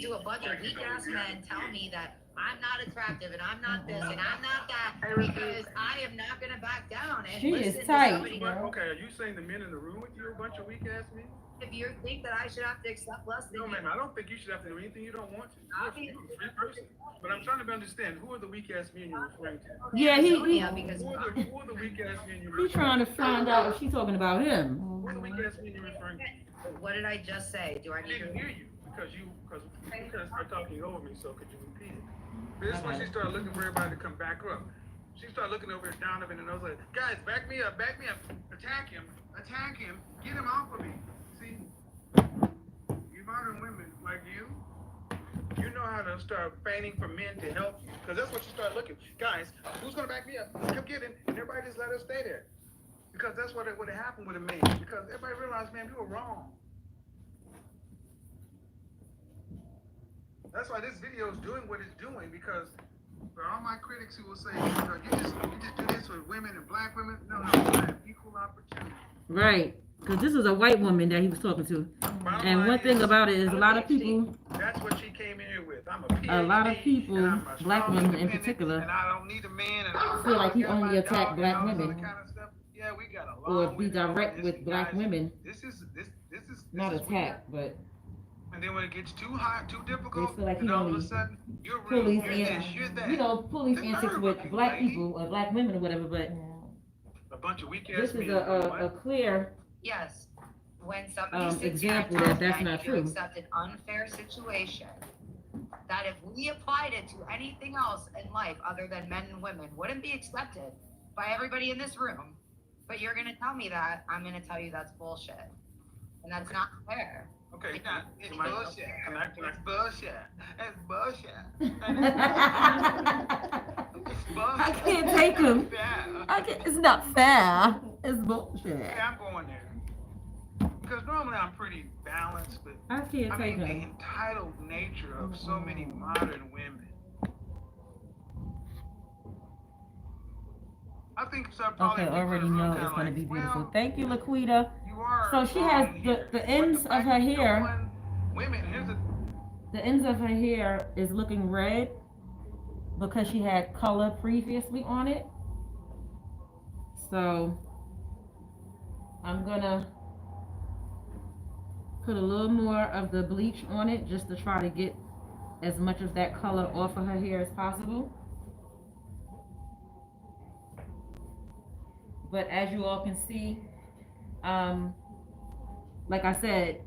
Do a bunch of weak ass men tell me that I'm not attractive and I'm not this and I'm not that because I am not gonna back down and She listen is to tight. somebody. Okay, are you saying the men in the room with you are a bunch of weak-ass men? If you think that I should have to accept less than No, you, ma'am, I don't think you should have to do anything you don't want to. You're a free person. But I'm trying to understand, who are the weak-ass men you're referring to? Yeah, because Who are the weak-ass men you're he's referring trying to find out if she's talking about him. Who are the weak-ass men you're referring to? what did I just say? Do I I need didn't to? hear you because you started talking over me, so could you repeat it? This is when she started looking for everybody to come back up. She started looking over at Donovan and I was like, guys, back me up, attack him, get him off of me. See, you modern women like you know how to start feigning for men to help you. Because that's what you start looking. Guys, who's gonna back me up? Come get him. And everybody just let her stay there. Because that's what would have happened with a man. Because everybody realized, man, you were wrong. That's why this video is doing what it's doing, because For all my critics who will say, you just do this with women and black women. No, I have equal opportunity. Right. Because this was a white woman that he was talking to. Bottom And line one thing is, about it is I'm a a lot of PhD. people, that's what she came in here with. I'm a PhD. a lot of people, and I'm a black strong, women in independent, particular, and I don't need a man. And I feel like he got only my attacked dog black and all this women other kind of stuff. Yeah, we got a or long be way to go on direct this, with and black guys, women. This is Not weird. attack, but And then when it gets too hot, too they difficult, feel like he and all of a only sudden you're pull rude, these you're this, you're that. you know, pull these The antics nerve with of you, black lady. people or black women or whatever, but A bunch of weak ass this is men. a clear Yes. When somebody sits example here and that that's tells me I not need to true. accept an unfair situation, that if we applied it to anything else in life other than men and women, wouldn't be accepted by everybody in this room. But you're gonna tell me that, I'm gonna tell you that's bullshit. And that's not fair. Okay, now it's bullshit. It's bullshit. It's bullshit. I can't take him. Yeah. It's not fair. It's bullshit. Yeah, I'm going there. Because normally I'm pretty balanced, but I can't I take mean the him. entitled nature of so many modern women. I think so. Okay, already know it's gonna be beautiful. Thank you, Laquita. You are So she has wrong here. the ends of her hair. Women, here's a The ends of her hair is looking red because she had color previously on it. So I'm gonna put a little more of the bleach on it just to try to get as much of that color off of her hair as possible. But as you all can see, like I said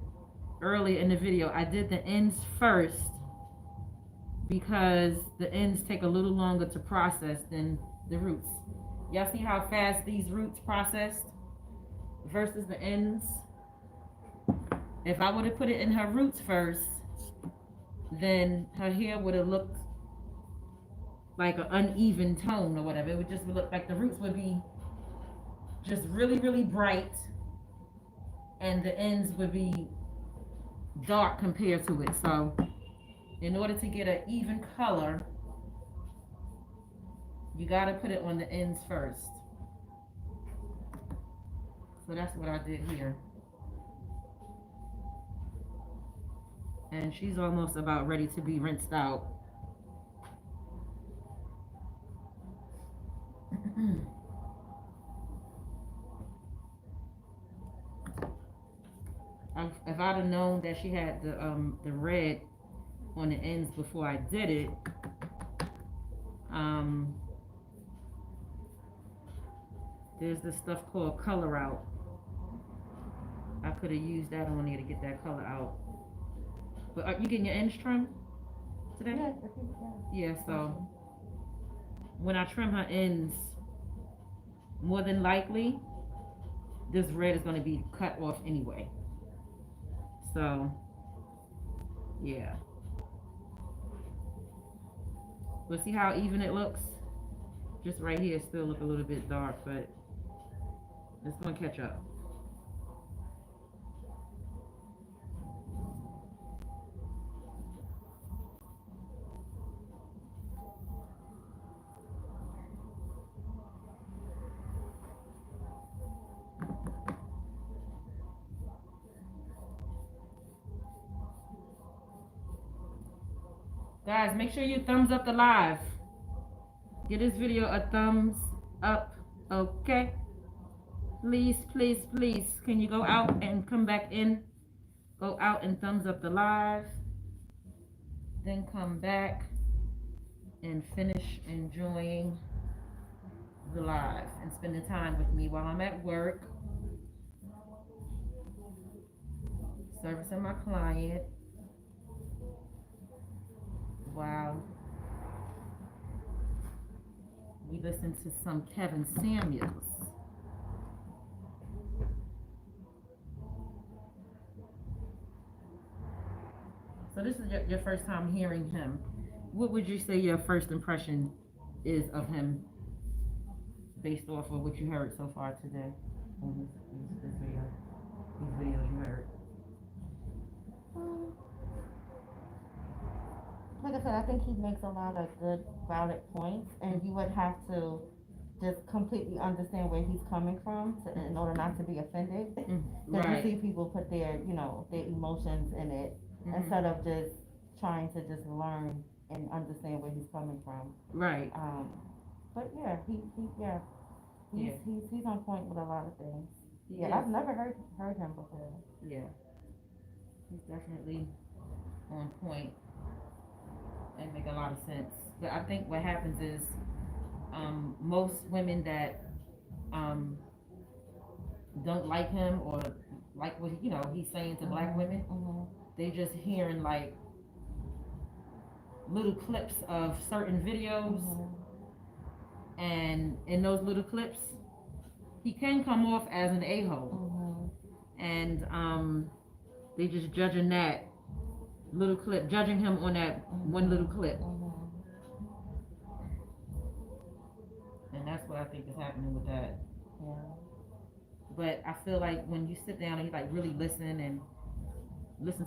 earlier in the video, I did the ends first because the ends take a little longer to process than the roots. Y'all see how fast these roots processed versus the ends? If I would have put it in her roots first, then her hair would have looked like an uneven tone or whatever. It would just look like the roots would be just really, really bright, and the ends would be dark compared to it. So in order to get an even color, you got to put it on the ends first. So that's what I did here. And she's almost about ready to be rinsed out. If I'd have known that she had the red on the ends before I did it, there's this stuff called color out. I could have used that on there to get that color out. But are you getting your ends trimmed today? Yes, I think so. Yeah, so when I trim her ends, more than likely, this red is going to be cut off anyway. So, yeah. But see how even it looks? Just right here still look a little bit dark, but it's going to catch up. Guys, make sure you thumbs up the live. Give this video a thumbs up, okay? Please, please, please. Can you go out and come back in? Go out and thumbs up the live. Then come back and finish enjoying the live and spending time with me while I'm at work. Servicing my client. Wow. We listen to some Kevin Samuels. So this is your first time hearing him. What would you say your first impression is of him based off of what you heard so far today on this video, these videos you heard? like I said, I think he makes a lot of good, valid points, and you would have to just completely understand where he's coming from in order not to be offended. Because you Right. see people put their, their emotions in it instead of just trying to just learn and understand where he's coming from. Right. But yeah, yeah, Yeah. he's on point with a lot of things. He Yeah, is. I've never heard him before. Yeah. He's definitely on point and make a lot of sense. But I think what happens is, most women that um don't like him or like what he's saying to black women, they just hearing like little clips of certain videos, and in those little clips, he can come off as an a-hole, and they just judging that little clip, judging him on that one little clip, and that's what I think is happening with that. Yeah. But I feel like when you sit down and you like really listen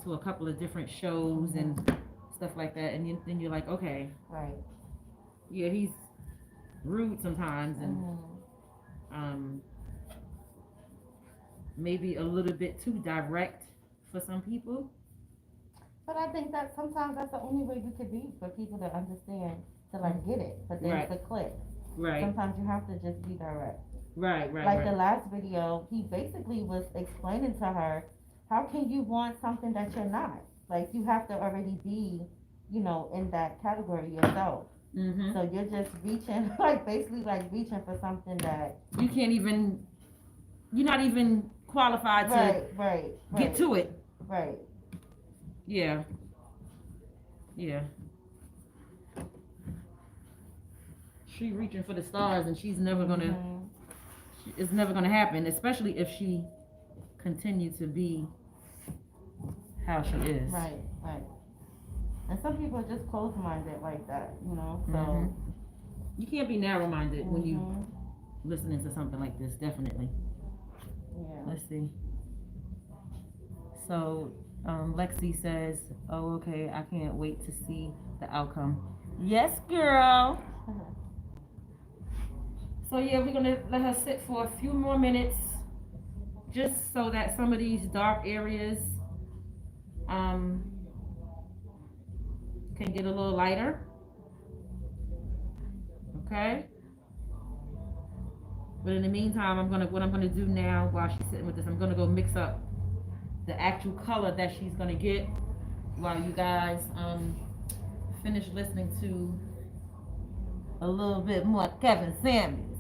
to a couple of different shows and stuff like that, and then you're like, okay, Right. yeah, he's rude sometimes, and maybe a little bit too direct for some people. But I think that sometimes that's the only way you could be for people to understand, to like get it, for things Right. to click. Right. Sometimes you have to just be direct. Right. Right. Like right. the last video, he basically was explaining to her, how can you want something that you're not? Like you have to already be, in that category yourself. So you're just reaching, like basically like reaching for something that You can't even. You're not even qualified to right. get to it. Right. Yeah. Yeah. She reaching for the stars, and she's never gonna. It's never gonna happen, especially if she continue to be how she is. Right. And some people are just closed-minded like that, so. You can't be narrow-minded when you listening to something like this, definitely. Yeah. Let's see. So, Lexi says, oh, okay, I can't wait to see the outcome. Yes, girl. So, yeah, we're going to let her sit for a few more minutes, just so that some of these dark areas can get a little lighter. Okay? But in the meantime, what I'm gonna do now while she's sitting with this, I'm gonna go mix up the actual color that she's gonna get while you guys finish listening to a little bit more Kevin Samuels.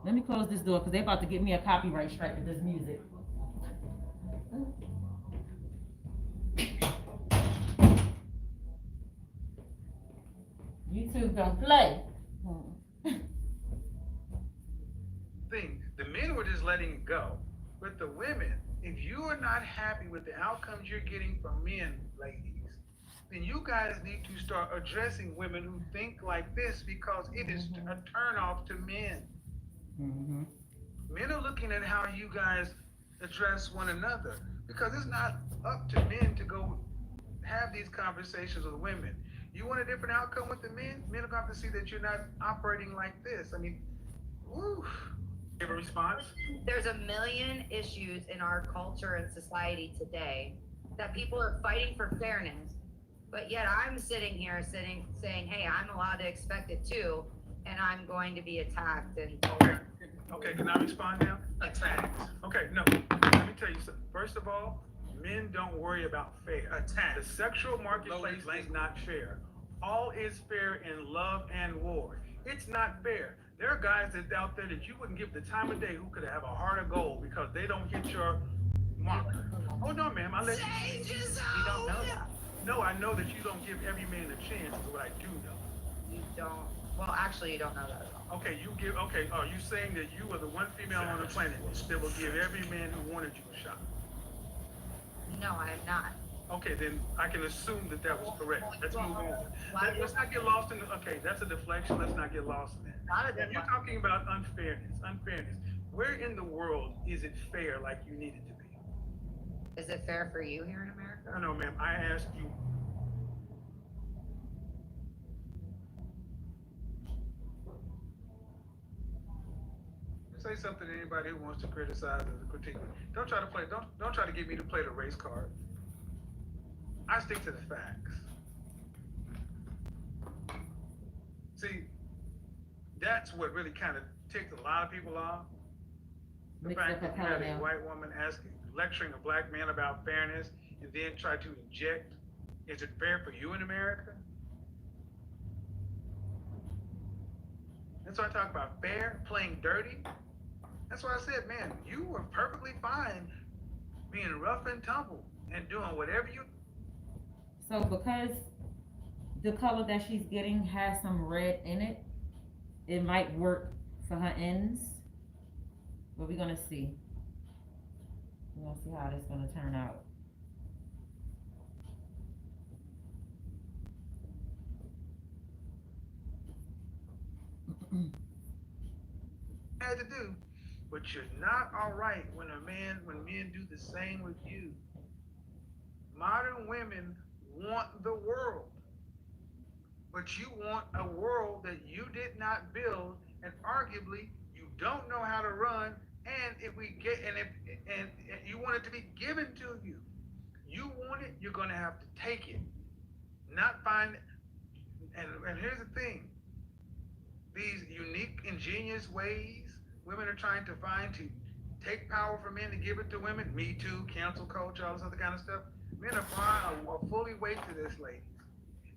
Let me close this door because they're about to get me a copyright strike with this music. YouTube don't play. The men were just letting it go. But the women, if you are not happy with the outcomes you're getting from men, ladies, then you guys need to start addressing women who think like this, because it is a turnoff to men. Men are looking at how you guys address one another, because it's not up to men to go have these conversations with women. You want a different outcome with the men? Men are going to have to see that you're not operating like this. I mean, woo. Give a response? There's a million issues in our culture and society today that people are fighting for fairness, but yet I'm sitting here saying, hey, I'm allowed to expect it too, and I'm going to be attacked and told. Okay, can I respond now? Attacked. Okay, no. Let me tell you something. First of all, men don't worry about fair. Attack. The sexual marketplace is not fair. All is fair in love and war. It's not fair. There are guys that out there that you wouldn't give the time of day who could have a heart of gold because they don't hit your mark. Oh no, ma'am, I let you. You don't know that. No, I know that you don't give every man a chance. Is what I do know. You don't. Well, actually, you don't know that at all. Okay, you give. Okay, are you saying that you are the one female on the planet that will give every man who wanted you a shot? No, I am not. Okay, then I can assume that that was correct. Let's move on. Why Let's not get lost in the, okay, that's a deflection. Let's not get lost in that. Not a Now, you're deflection. talking about unfairness. Where in the world is it fair like you need it to be? Is it fair for you here in America? No, ma'am, I asked you. Say something to anybody who wants to criticize or critique me. Don't try to get me to play the race card. I stick to the facts. See, that's what really kind of ticked a lot of people off. The Mix fact up the that you color had a now. white woman lecturing a black man about fairness and then try to inject, is it fair for you in America? That's why I talk about fair, playing dirty. That's why I said, man, you were perfectly fine being rough and tumble and doing whatever you. So because the color that she's getting has some red in it, it might work for her ends. But we're gonna see. We're gonna see how this is gonna turn out. Had to do, but you're not all right when men do the same with you. Modern women want the world, but you want a world that you did not build, and arguably you don't know how to run. And if you want it to be given to you, you want it, you're gonna have to take it, not find. And here's the thing: these unique, ingenious ways women are trying to find to take power from men to give it to women. Me Too, cancel culture, all this other kind of stuff. Men are fully weight to this, ladies.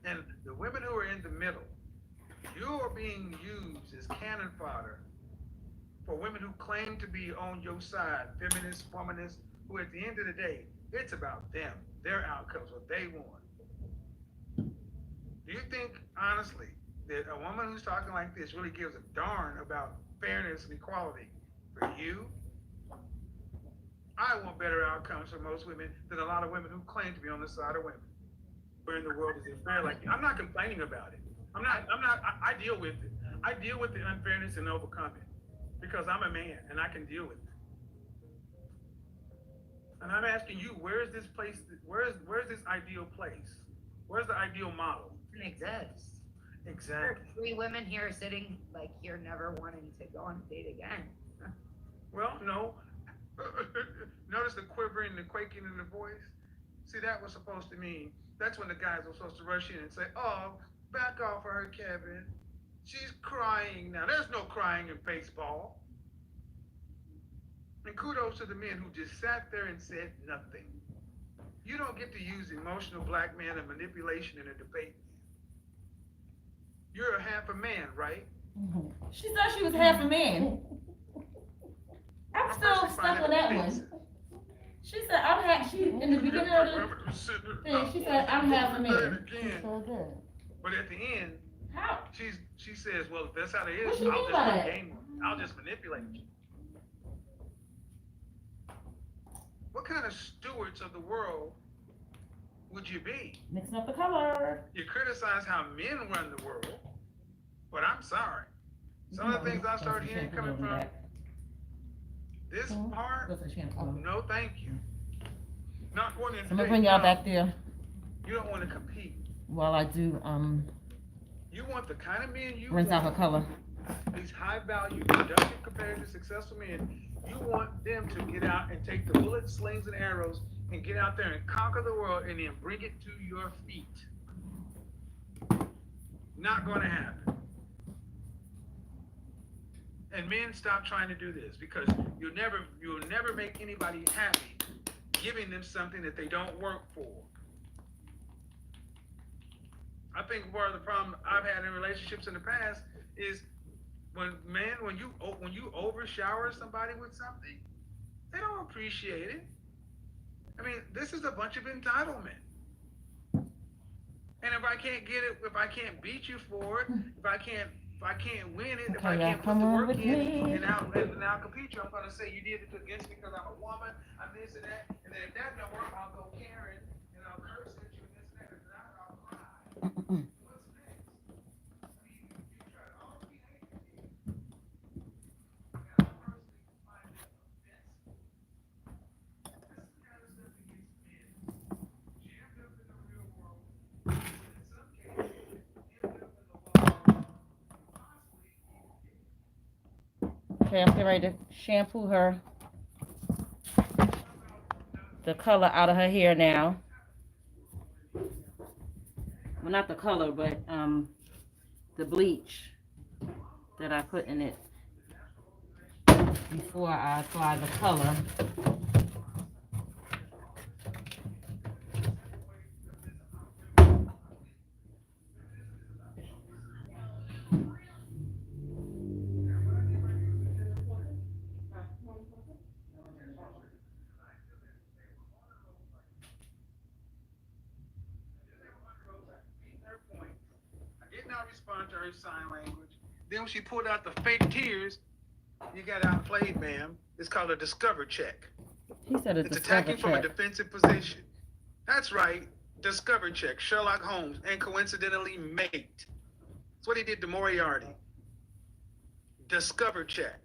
And the women who are in the middle, you're being used as cannon fodder for women who claim to be on your side, feminists, womanists, who at the end of the day, it's about them, their outcomes, what they want. Do you think, honestly, that a woman who's talking like this really gives a darn about fairness and equality for you? I want better outcomes for most women than a lot of women who claim to be on the side of women. Where in the world is it fair? Like, I'm not complaining about it. I deal with it. I deal with the unfairness and overcome it because I'm a man and I can deal with it. And I'm asking you, where is this place? Where's this ideal place? Where's the ideal model? It doesn't exist. Exactly. There's 3 women here sitting like you're never wanting to go on a date again. Well, no. Notice the quivering, the quaking in the voice? See, that was supposed to mean, that's when the guys were supposed to rush in and say, oh, back off of her, Kevin. She's crying now. There's no crying in baseball. And kudos to the men who just sat there and said nothing. You don't get to use emotional blackmail and manipulation in a debate. You're a half a man, right? She thought she was half a man. I'm still stuck on that one. She said, I'm half, she, in the beginning of the thing, she said, I'm half a man. So good. But at the end, How? she says, well, if that's how it What is, you I'll mean just by play that? game. I'll just manipulate you. What kind of stewards of the world would you be? Mixing up the color. You criticize how men run the world, but I'm sorry. Some of the things I started hearing coming from this part, Go for the shampoo. no thank you. Not going in. I'm gonna bring y'all back there You don't want to compete. while I do, You want the kind of men you rinse out her want, color. these high value, productive, competitive, successful men. You want them to get out and take the bullets, slings, and arrows and get out there and conquer the world and then bring it to your feet. Not going to happen. And men, stop trying to do this because you'll never make anybody happy giving them something that they don't work for. I think part of the problem I've had in relationships in the past is when you overshower somebody with something, they don't appreciate it. I mean, this is a bunch of entitlement. And if I can't get it, if I can't beat you for it, if I can't win it, if I can't put the work in, and I'll compete you, I'm gonna say you did it against me because I'm a woman, I'm this and that, and then if that don't work, I'll go Karen, and I'll curse at you and this and that, and I'll cry. What's next? I mean, you try to all behave. And I personally find it offensive. This is the kind of stuff that gets men jammed up in the real world, and in some cases, end up in the law, possibly even dead. Okay, I'm getting ready to shampoo her, the color out of her hair now. Well, not the color, but the bleach that I put in it before I apply the color. I did not respond to her sign language. Then when she pulled out the fake tears, you got outplayed, ma'am. It's called a discover check. He said It's attacking from a defensive position. That's right, discover check. Sherlock Holmes and coincidentally mate. That's what he did to Moriarty. Discover check.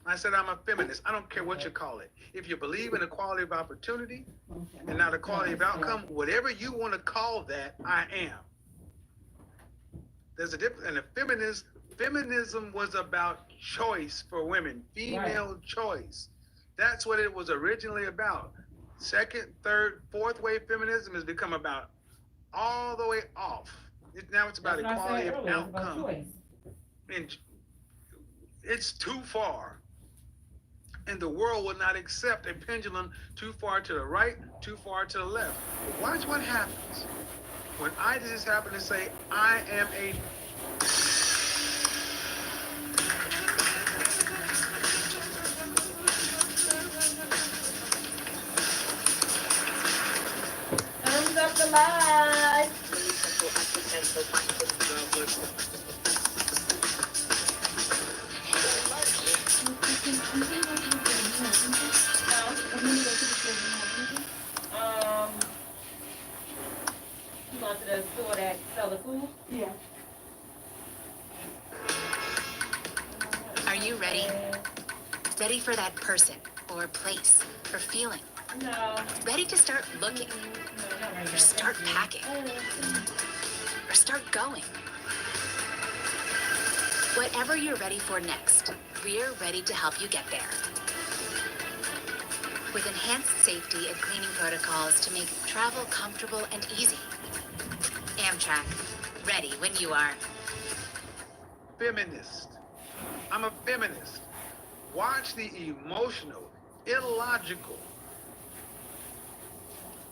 I said I'm a feminist. I don't care what you call it. If you believe in equality of opportunity and not equality of outcome, whatever you want to call that, I am. There's a difference. And feminism was about choice for women, female choice. That's what it was originally about. Second, third, fourth wave feminism has become about all the way off. Now it's about equality of outcome. And it's too far. And the world will not accept a pendulum too far to the right, too far to the left. Watch what happens when I just happen to say I am a Thumbs up the live. You going to the store that sell the food? Yeah. Are you ready? Ready for that person or place or feeling? No. Ready to start looking No, not right or now. start packing or start going? Whatever you're ready for next, we're ready to help you get there. With enhanced safety and cleaning protocols to make travel comfortable and easy. Amtrak, ready when you are. feminist. I'm a feminist. Watch the emotional, illogical,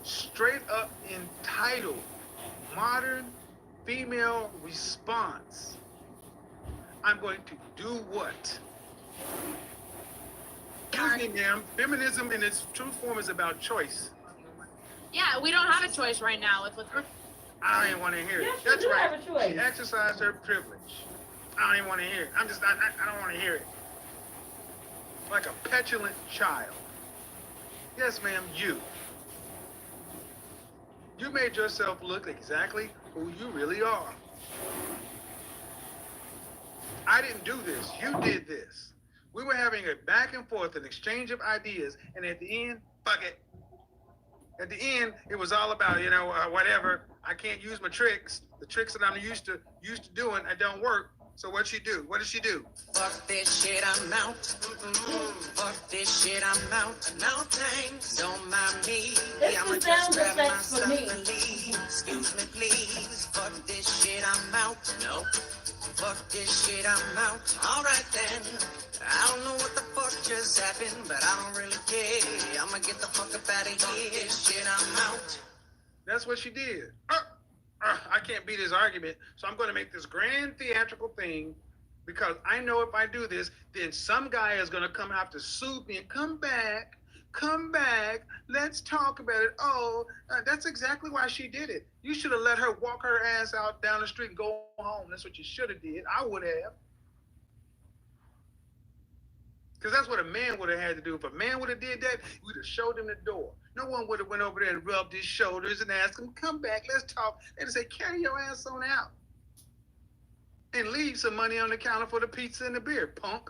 straight up entitled, modern female response. I'm going to do what? Excuse me, ma'am. Feminism in its true form is about choice. Yeah, we don't have a choice right now with what's. I don't even want to hear it. Yes, you That's do right. have a choice. She exercised her privilege. I don't even want to hear it. I don't want to hear it. Like a petulant child. Yes, ma'am, you. You made yourself look exactly who you really are. I didn't do this. You did this. We were having a back and forth, an exchange of ideas, and at the end, fuck it. At the end, it was all about, whatever. I can't use my tricks. The tricks that I'm used to doing, I don't work. So what'd she do? What did she do? Fuck this shit, I'm out. Fuck this shit, I'm out. No thanks, don't mind me. It's I'ma the just sound grab effects for myself me. and leave. Excuse me, please. Fuck this shit, I'm out. No. Fuck this shit, I'm out. Alright then. I don't know what the fuck just happened, but I don't really care. I'ma get the fuck up out of here. Fuck this shit, I'm out. That's what she did. I can't beat his argument, so I'm going to make this grand theatrical thing because I know if I do this, then some guy is going to come out to soothe me and come back, let's talk about it. Oh, that's exactly why she did it. You should have let her walk her ass out down the street and go home. That's what you should have did. I would have. Because that's what a man would have had to do. If a man would have did that, we'd have showed him the door. No one would have went over there and rubbed his shoulders and asked him, come back, let's talk. They'd say, carry your ass on out. And leave some money on the counter for the pizza and the beer, punk.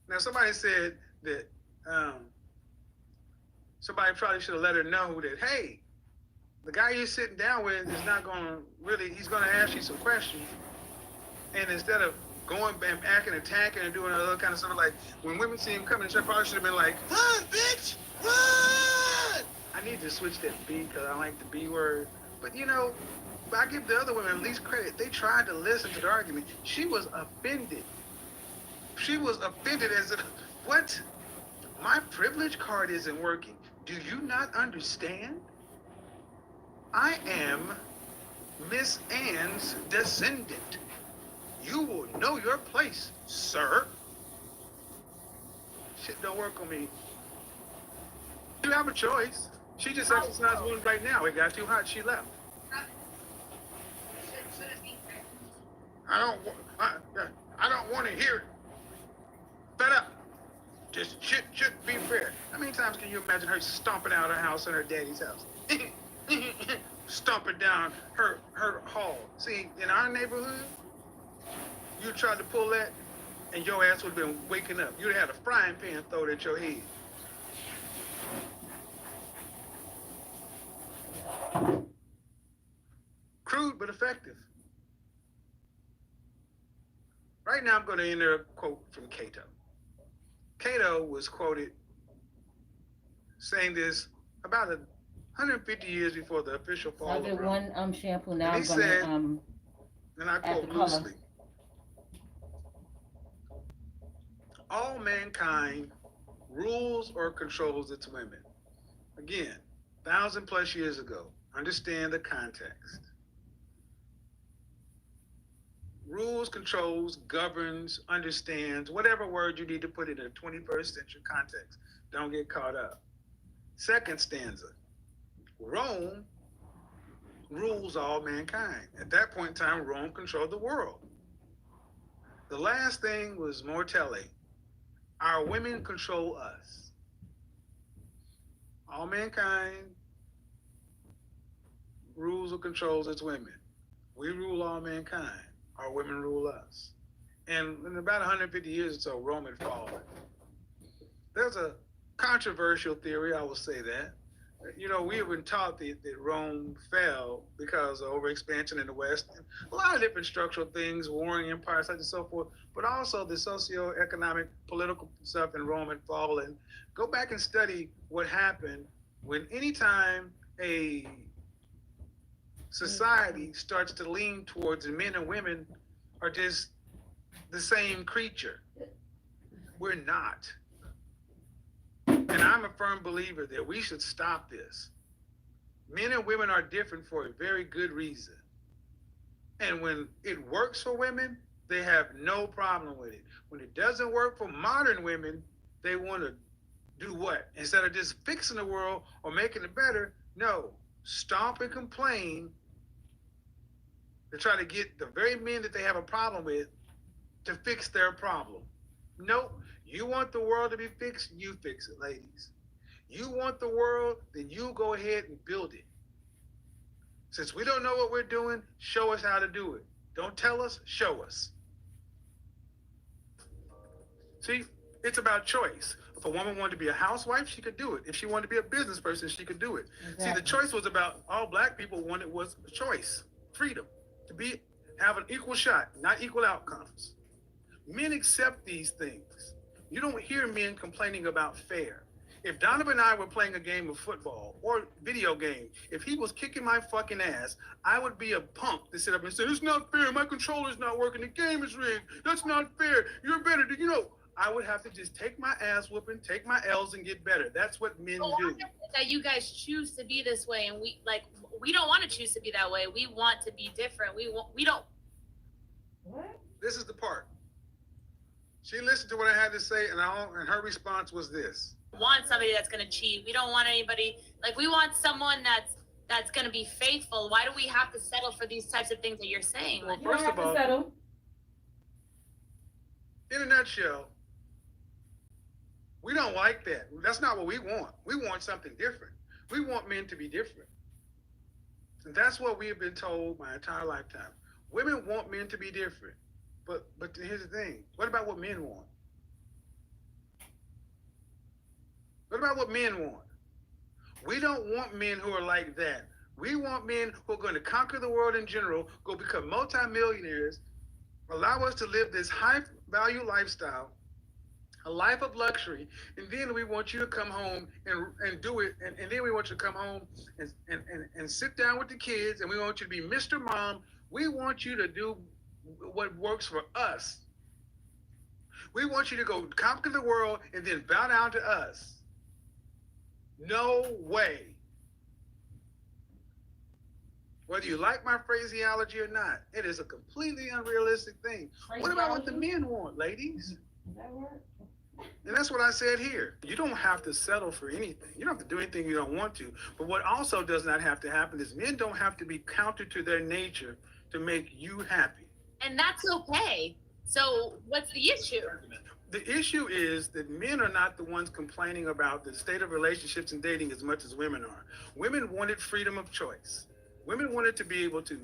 Now, somebody said that somebody probably should have let her know that, hey, the guy you're sitting down with is not going to really, he's going to ask you some questions. And instead of going and acting, attacking, and doing other kind of stuff, like when women see him coming, she probably should have been like, run, bitch, run! I need to switch that B because I like the B word. But you know, I give the other women at least credit. They tried to listen to the argument. She was offended. She was offended as if, what? My privilege card isn't working. Do you not understand? I am Miss Ann's descendant. You will know your place, sir. Shit don't work on me. You have a choice. She just exercised one right now. It got too hot. She left. I don't want to hear it. Fed up. Just shit shouldn't be fair. How many times can you imagine her stomping out her house and her daddy's house? Stomping down her hall. See, in our neighborhood, you tried to pull that, and your ass would have been waking up. You'd have had a frying pan thrown at your head. Crude but effective. Right now, I'm going to enter a quote from Cato. Cato was quoted saying this about 150 years before the official fall I of did Rome. one shampoo now. And I'm he gonna said, and I add quote the color. loosely, all mankind rules or controls its women. Again, 1,000+ years ago. Understand the context. Rules, controls, governs, understands, whatever word you need to put in a 21st century context. Don't get caught up. Second stanza. Rome rules all mankind. At that point in time, Rome controlled the world. The last thing was more telling. Our women control us. All mankind rules or controls its women. We rule all mankind. Our women rule us. And in about 150 years or so, Rome had fallen. There's a controversial theory, I will say that. You know, we have been taught that Rome fell because of overexpansion in the West. And a lot of different structural things, warring empires, such and so forth, but also the socio-economic, political stuff in Rome had fallen. Go back and study what happened when anytime a society starts to lean towards men and women are just the same creature. We're not. And I'm a firm believer that we should stop this. Men and women are different for a very good reason. And when it works for women, they have no problem with it. When it doesn't work for modern women, they want to do what? Instead of just fixing the world or making it better, no, stomp and complain to try to get the very men that they have a problem with to fix their problem. Nope. You want the world to be fixed, you fix it, ladies. You want the world, then you go ahead and build it. Since we don't know what we're doing, show us how to do it. Don't tell us, show us. See, it's about choice. If a woman wanted to be a housewife, she could do it. If she wanted to be a business person, she could do it. Exactly. See, the choice was about, all black people wanted was a choice, freedom, to have an equal shot, not equal outcomes. Men accept these things. You don't hear men complaining about fair. If Donovan and I were playing a game of football or video game, if he was kicking my fucking ass, I would be a punk to sit up and say, it's not fair, my controller's not working, the game is rigged, that's not fair, you're better. You know, I would have to just take my ass whooping, take my L's and get better. That's what men do. That you guys choose to be this way, and we don't want to choose to be that way. We want to be different. We don't. What? This is the part. She listened to what I had to say, and her response was this. Want somebody that's going to cheat. We don't want anybody, we want someone that's going to be faithful. Why do we have to settle for these types of things that you're saying? Well, You don't have to settle. in a nutshell, we don't like that. That's not what we want. We want something different. We want men to be different. And that's what we have been told my entire lifetime. Women want men to be different. But here's the thing. What about what men want? What about what men want? We don't want men who are like that. We want men who are going to conquer the world in general, go become multimillionaires, allow us to live this high value lifestyle, a life of luxury, and then we want you to come home and do it, and then we want you to come home and sit down with the kids, and we want you to be Mr. Mom. We want you to do what works for us. We want you to go conquer the world and then bow down to us. No way. Whether you like my phraseology or not, it is a completely unrealistic thing. What about what the men want, ladies? Does that work? And that's what I said here. You don't have to settle for anything. You don't have to do anything you don't want to. But what also does not have to happen is men don't have to be counter to their nature to make you happy. And that's okay. So what's the issue? The issue is that men are not the ones complaining about the state of relationships and dating as much as women are. Women wanted freedom of choice. Women wanted to be able to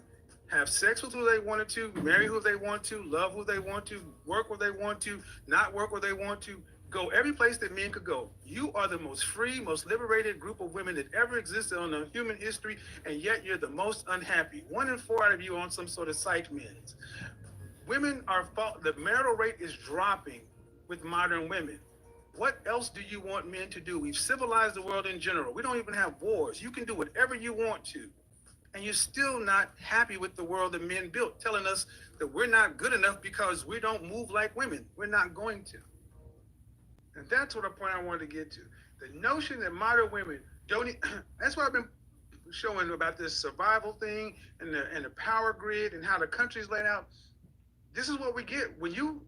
have sex with who they wanted to, marry who they want to, love who they want to, work where they want to, not work where they want to, go every place that men could go. You are the most free, most liberated group of women that ever existed on the human history, and yet you're the most unhappy. 1 in 4 out of you on some sort of psych meds. Women are, the marital rate is dropping with modern women. What else do you want men to do? We've civilized the world in general. We don't even have wars. You can do whatever you want to. And you're still not happy with the world that men built, telling us that we're not good enough because we don't move like women. We're not going to. And that's what the point I wanted to get to. The notion that modern women don't, that's what I've been showing about this survival thing and the power grid and how the country's laid out. This is what we get. When you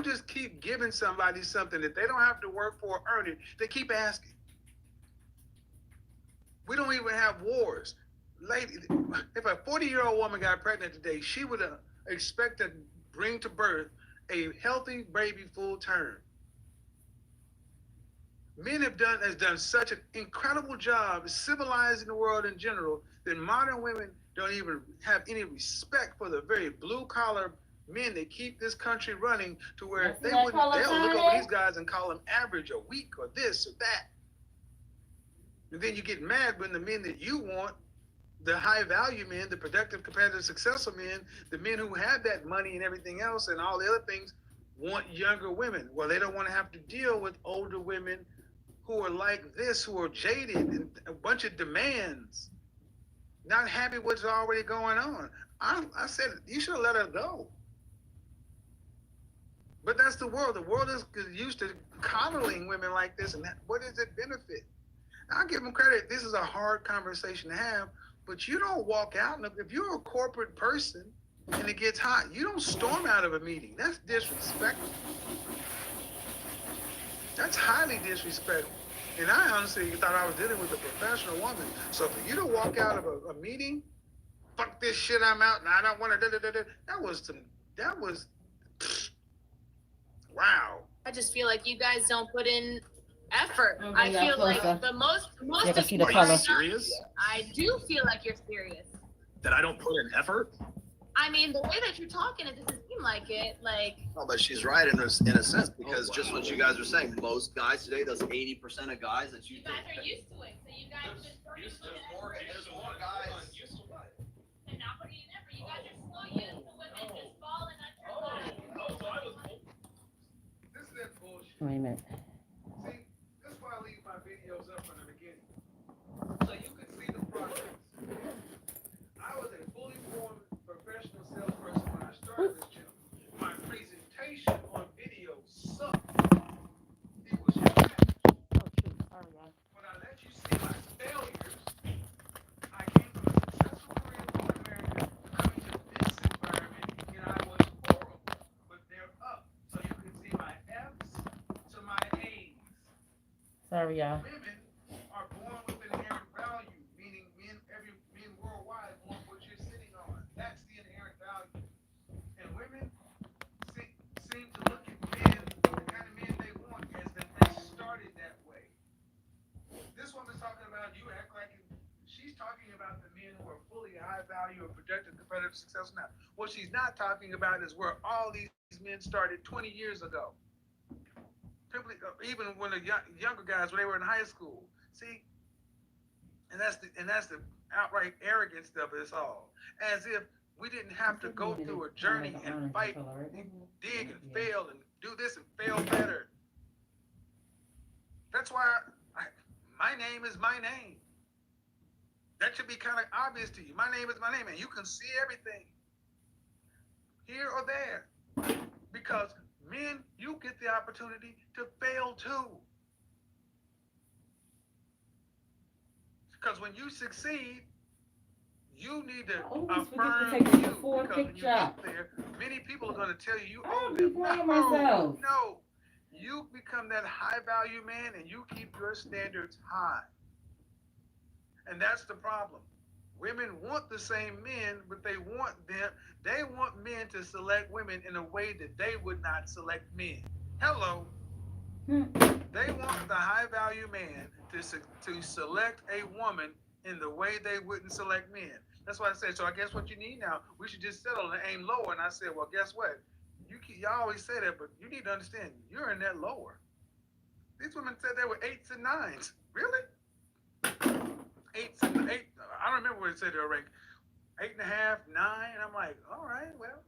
just keep giving somebody something that they don't have to work for or earn it, they keep asking. We don't even have wars. Lady, if a 40-year-old woman got pregnant today, she would expect to bring to birth a healthy baby full term. Men have done such an incredible job civilizing the world in general that modern women don't even have any respect for the very blue-collar men that keep this country running, to where they'll look over these guys and call them average or weak or this or that. And then you get mad when the men that you want, the high value men, the productive, competitive, successful men, the men who have that money and everything else and all the other things, want younger women. Well, they don't want to have to deal with older women who are like this, who are jaded and a bunch of demands, not happy with what's already going on. I said, you should have let her go. But that's the world. The world is used to coddling women like this, and what does it benefit? I'll give them credit. This is a hard conversation to have, but you don't walk out. And if you're a corporate person and it gets hot, you don't storm out of a meeting. That's disrespectful. That's highly disrespectful. And I honestly thought I was dealing with a professional woman. So for you to walk out of a meeting, fuck this shit, I'm out, and I don't want to, that was, wow. I just feel like you guys don't put in effort. Okay, I feel like closer. the most Yeah, I can of see you the are color. not. Serious? I do feel like you're serious. That I don't put in effort? I mean, the way that you're talking, it doesn't seem like it. Like, No, but she's right in a sense, because just what you guys are saying, most guys today, those 80% of guys that you you guys are used to it, so you guys just There's more guys used to it. and not putting in effort. You guys are so used to women just falling at your side. This is that bullshit. Wait a minute. See, that's why I leave my videos up from the beginning. So you can see the progress. I was a fully formed professional salesperson when I started this channel. My presentation on video sucked. It was trash. When I let you see my failures, I came from a successful career in corporate America, coming to this environment, and I was horrible. But they're up. So you can see my F's to my A's. Sorry, y'all. Women are born with an inherent value, meaning men worldwide want what you're sitting on. That's the inherent value. And women seem to look value and projected competitive success now. What she's not talking about is where all these men started 20 years ago. People, even when the younger guys, when they were in high school. See, and that's the outright arrogance of this all. As if we didn't have to go through a journey and fight, dig and fail and do this and fail better. That's why my name is my name. That should be kind of obvious to you. My name is my name, and you can see everything here or there. Because men, you get the opportunity to fail too. Because when you succeed, you need to affirm you. Because when you get there, many people are going to tell you you owe them. No. You become that high value man and you keep your standards high. And that's the problem. Women want the same men, but they want men to select women in a way that they would not select men. Hello. They want the high value man to select a woman in the way they wouldn't select men. That's why I said, so I guess what you need now, we should just settle and aim lower. And I said, well, guess what? Y'all always say that, but you need to understand, you're in that lower. These women said they were 8s and 9s. Really? 8s and 8. I don't remember what it said they were ranked. 8.5, 9. I'm like, all right, well.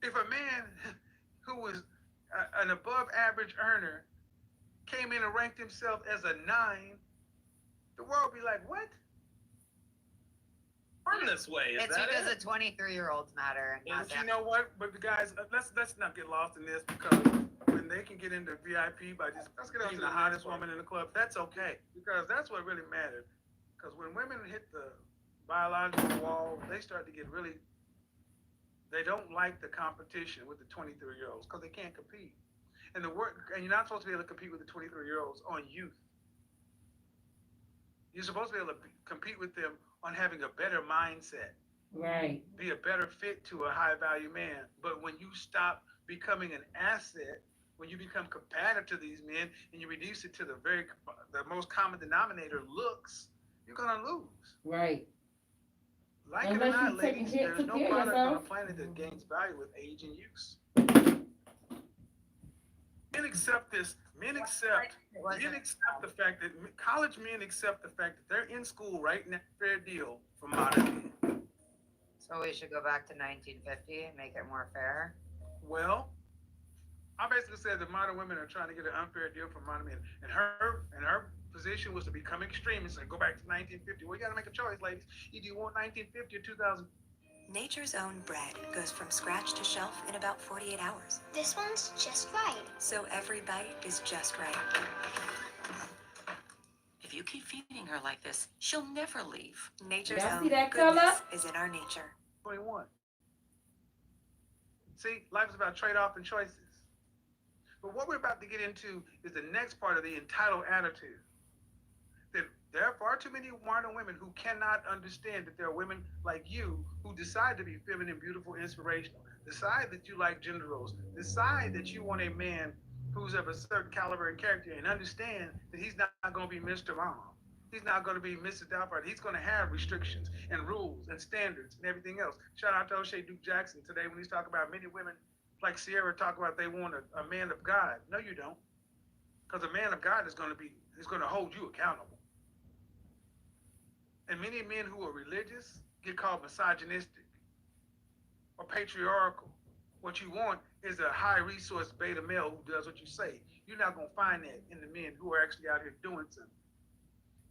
If a man who was an above average earner came in and ranked himself as a 9, the world would be like, what? Born this way. It's because the 23-year-olds matter. But you know what? But the guys, let's not get lost in this, because when they can get into VIP by just being the hottest woman in the club, that's okay, because that's what really matters. Because when women hit the biological wall, they start to get really. They don't like the competition with the 23-year-olds because they can't compete. And you're not supposed to be able to compete with the 23-year-olds on youth. You're supposed to be able to compete with them on having a better mindset. Right. Be a better fit to a high value man. But when you stop becoming an asset, when you become competitive to these men and you reduce it to the most common denominator, looks, you're gonna lose. Right. Like it or not, ladies, there's no product on the planet that gains value with age and use. Men accept this. Men accept the fact that college men accept the fact that they're in school right now, fair deal for modern men. So we should go back to 1950 and make it more fair? Well, I basically said that modern women are trying to get an unfair deal from modern men. And her position was to become extremist and go back to 1950. Well, you got to make a choice, ladies. Either you want 1950 or 2000. Nature's own bread goes from scratch to shelf in about 48 hours. This one's just right. So every bite is just right. If you keep feeding her like this, she'll never leave. Nature's Y'all own see that goodness color? is in our nature. 21. See, life is about trade-off and choices. But what we're about to get into is the next part of the entitled attitude. That there are far too many modern women who cannot understand that there are women like you who decide to be feminine, beautiful, inspirational, decide that you like gender roles, decide that you want a man who's of a certain caliber and character, and understand that he's not going to be Mr. Mom. He's not going to be Mrs. Doubtfire. He's going to have restrictions and rules and standards and everything else. Shout out to O'Shea Duke Jackson today when he's talking about many women like Sierra talk about they want a man of God. No, you don't. Because a man of God is going to hold you accountable. And many men who are religious get called misogynistic or patriarchal. What you want is a high resource beta male who does what you say. You're not going to find that in the men who are actually out here doing something.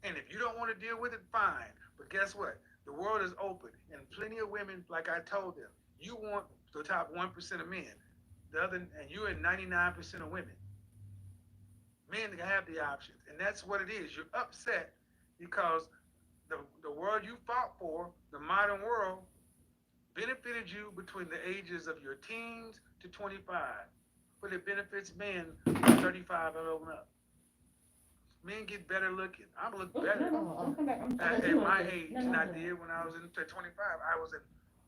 And if you don't want to deal with it, fine. But guess what? The world is open, and plenty of women, like I told them, you want the top 1% of men. And you're in 99% of women. Men have the options, and that's what it is. You're upset because the world you fought for, the modern world, benefited you between the ages of your teens to 25, but it benefits men 35 and over up. Men get better looking. I look better at my age than I did when I was in 25. I was in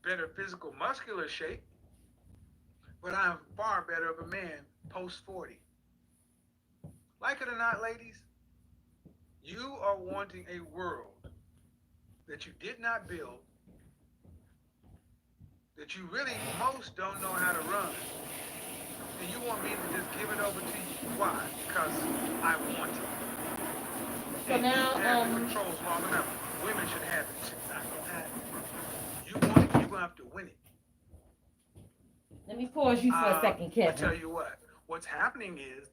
better physical, muscular shape, but I'm far better of a man post 40. Like it or not, ladies, you are wanting a world that you did not build, that you really most don't know how to run. And you want me to just give it over to you. Why? Because I want it. So And now, you have the controls long enough. Women should have it too. I don't have it. You want it, you're gonna have to win it. let me pause you for a second, I tell Kevin. you what. What's happening is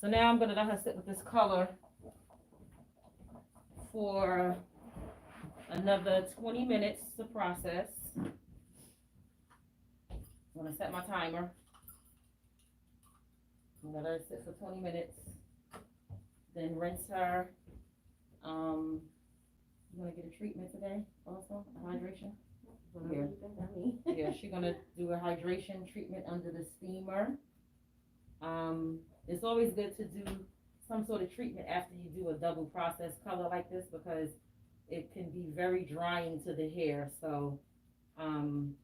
So now I'm gonna let her sit with this color for another 20 minutes to process. I'm gonna set my timer. I'm gonna let it sit for 20 minutes. Then rinse her. You wanna get a treatment today also? A hydration? Yeah. Yeah, she's gonna do a hydration treatment under the steamer. It's always good to do some sort of treatment after you do a double process color like this because it can be very drying to the hair. So, to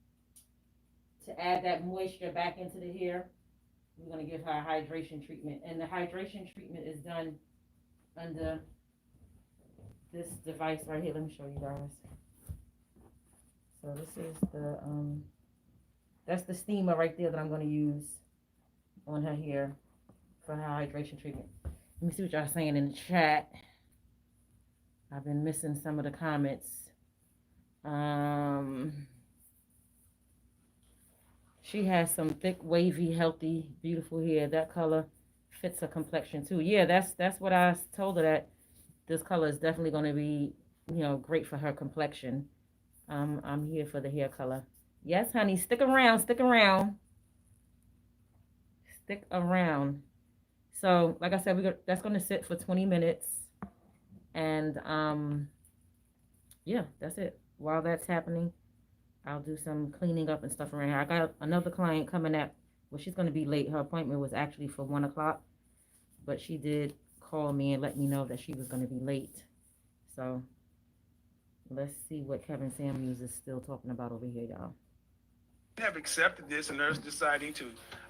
add that moisture back into the hair, we're gonna give her a hydration treatment. And the hydration treatment is done under this device right here. Let me show you guys. So this is the, that's the steamer right there that I'm gonna use on her hair for her hydration treatment. Let me see what y'all saying in the chat. I've been missing some of the comments. She has some thick, wavy, healthy, beautiful hair. That color fits her complexion too. Yeah, that's what I told her, that this color is definitely going to be, great for her complexion. I'm here for the hair color. Yes, honey, stick around, stick around. Stick around. So, like I said, that's going to sit for 20 minutes. And, yeah, that's it. While that's happening, I'll do some cleaning up and stuff around here. I got another client coming at, well, she's going to be late. Her appointment was actually for 1 o'clock, but she did call me and let me know that she was going to be late. So let's see what Kevin Samuels is still talking about over here, y'all. have accepted this and they're deciding to,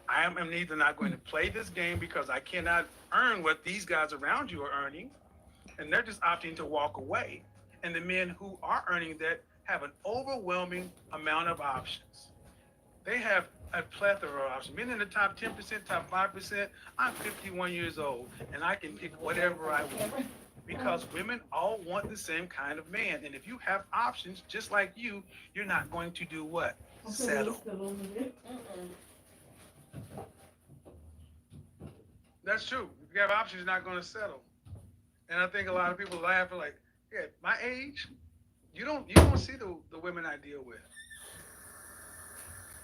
I am neither not going to play this game because I cannot earn what these guys around you are earning, and they're just opting to walk away. And the men who are earning that have an overwhelming amount of options. They have a plethora of options. Men in the top 10%, top 5%. I'm 51 years old and I can pick whatever I want because women all want the same kind of man. And if you have options just like you, you're not going to do what? Settle. That's true. If you have options, you're not going to settle. And I think a lot of people laugh and like, yeah, my age, you don't see the women I deal with.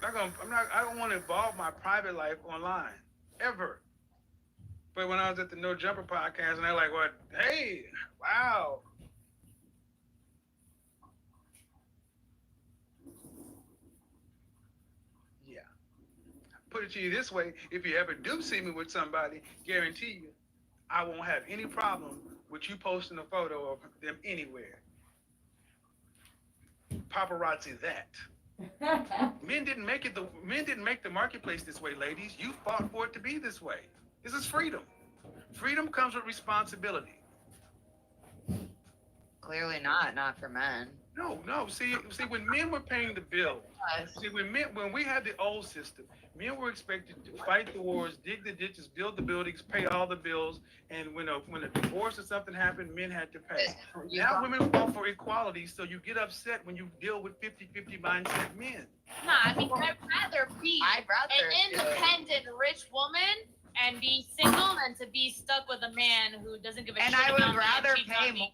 I don't want to involve my private life online ever. But when I was at the No Jumper podcast and they're like, what? Hey, wow. Yeah. Put it to you this way, if you ever do see me with somebody, guarantee you, I won't have any problem with you posting a photo of them anywhere. Paparazzi that. Men didn't make the marketplace this way, ladies. You fought for it to be this way. This is freedom. Freedom comes with responsibility. Clearly not for men. No. See, when men were paying the bills, when we had the old system, men were expected to fight the wars, dig the ditches, build the buildings, pay all the bills, and when a divorce or something happened, men had to pay. Now women fall for equality, so you get upset when you deal with 50-50 mindset men. No, I mean, I'd rather be an independent rich woman and be single than to be stuck with a man who doesn't give a shit I would about me and rather cheats pay on me.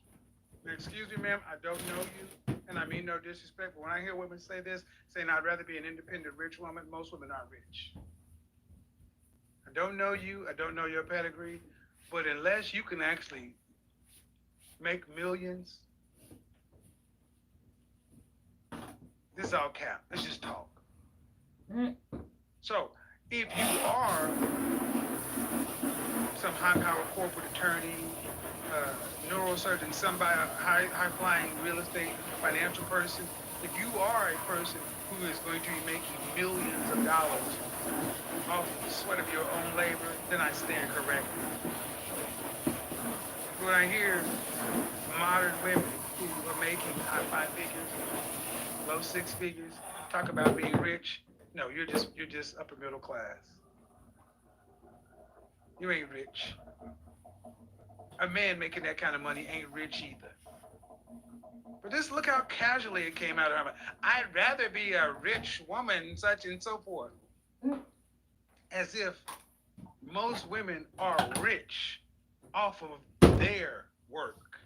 Excuse me, ma'am, I don't know you, and I mean no disrespect, but when I hear women say this, saying I'd rather be an independent rich woman, most women aren't rich. I don't know you, I don't know your pedigree, but unless you can actually make millions, this is all cap. Let's just talk. So, if you are some high-powered corporate attorney, neurosurgeon, somebody, high-flying real estate financial person, if you are a person who is going to be making millions of dollars off the sweat of your own labor, then I stand corrected. When I hear modern women who are making high 5 figures, low 6 figures, talk about being rich. No, you're just upper middle class. You ain't rich. A man making that kind of money ain't rich either. But just look how casually it came out of her mouth. I'd rather be a rich woman, such and so forth. As if most women are rich off of their work.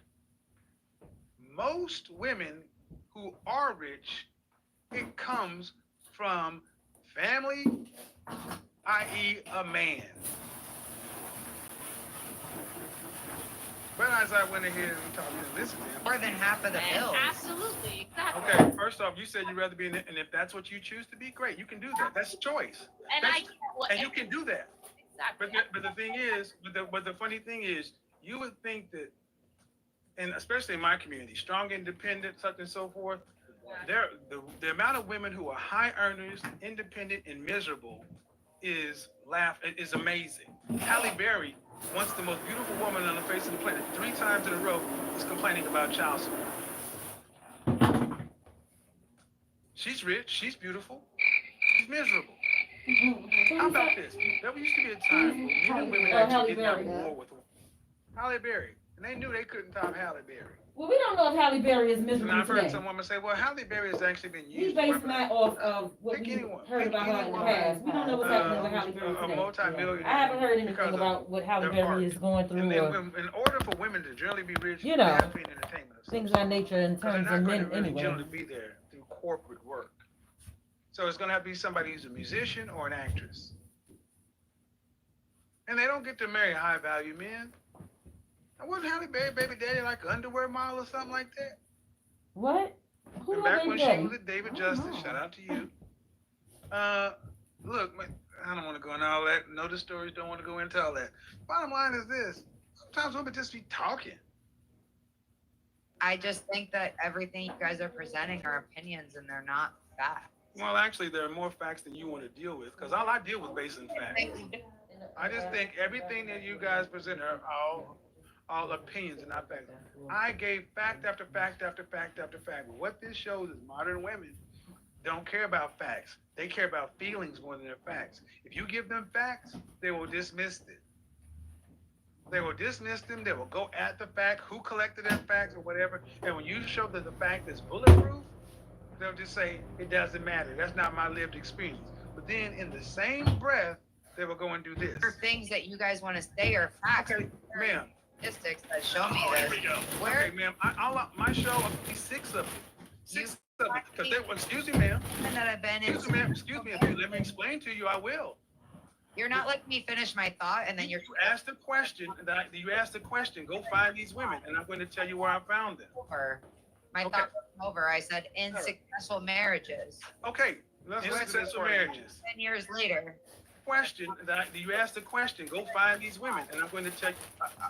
Most women who are rich, it comes from family, i.e. a man. But as I went ahead and talked to listen to him. More than half of the bills. Absolutely, exactly. Okay, first off, you said you'd rather be in it, and if that's what you choose to be, great, you can do that. That's a choice. And you can do that. Exactly. But the thing is, but the funny thing is, you would think that, and especially in my community, strong, independent, such and so forth, the amount of women who are high earners, independent, and miserable is amazing. Halle Berry, once the most beautiful woman on the face of the planet, 3 times in a row, is complaining about child support. She's rich, she's beautiful, she's miserable. How about this? There used to be a time when men and women actually did not war with Halle Berry, and they knew they couldn't top Halle Berry. Well, we don't know if Halle Berry is miserable And I've heard today. some woman say, well, Halle Berry has actually been used. We based that off of what we heard about her in the past. We don't know what's happening with Halle Berry today. A multi-millionaire. I haven't heard anything about what Halle Berry is going through. And then in order for women to generally be rich, you know, they have to be in entertainment. Things of that nature in terms of men anyway. Generally be there through corporate work. So it's going to have to be somebody who's a musician or an actress. And they don't get to marry high-value men. I wasn't Halle Berry baby daddy like an underwear model or something like that? What? Who and back when she was with David Justice, shout out to you. Look, I don't want to go into all that. Know the stories, don't want to go into all that. Bottom line is this. Sometimes women just be talking. I just think that everything you guys are presenting are opinions and they're not facts. Well, actually, there are more facts than you want to deal with, because all I deal with based on facts. I just think everything that you guys present are all opinions and not facts. I gave fact after fact after fact after fact. What this shows is modern women don't care about facts. They care about feelings more than their facts. If you give them facts, they will dismiss it. They will dismiss them. They will go at the fact, who collected that fact or whatever. And when you show that the fact is bulletproof, they'll just say, it doesn't matter. That's not my lived experience. But then in the same breath, they will go and do this. For things that you guys want to say are facts. Okay, ma'am. Statistics that show me this. Here we go. Where? Okay, ma'am. My show, I'll be 6 of them. 6 of them. Because they, excuse me, ma'am. That I've been in. Excuse me, ma'am. Excuse me. If you let me explain to you, I will. You're not letting me finish my thought, and then You asked a question. You asked a question. Go find these women, and I'm going to tell you where I found them. My thought was over. I said in successful marriages. Okay, let's listen to this for marriages. 10 years later. Question. You asked a question. Go find these women, and I'm going to tell you.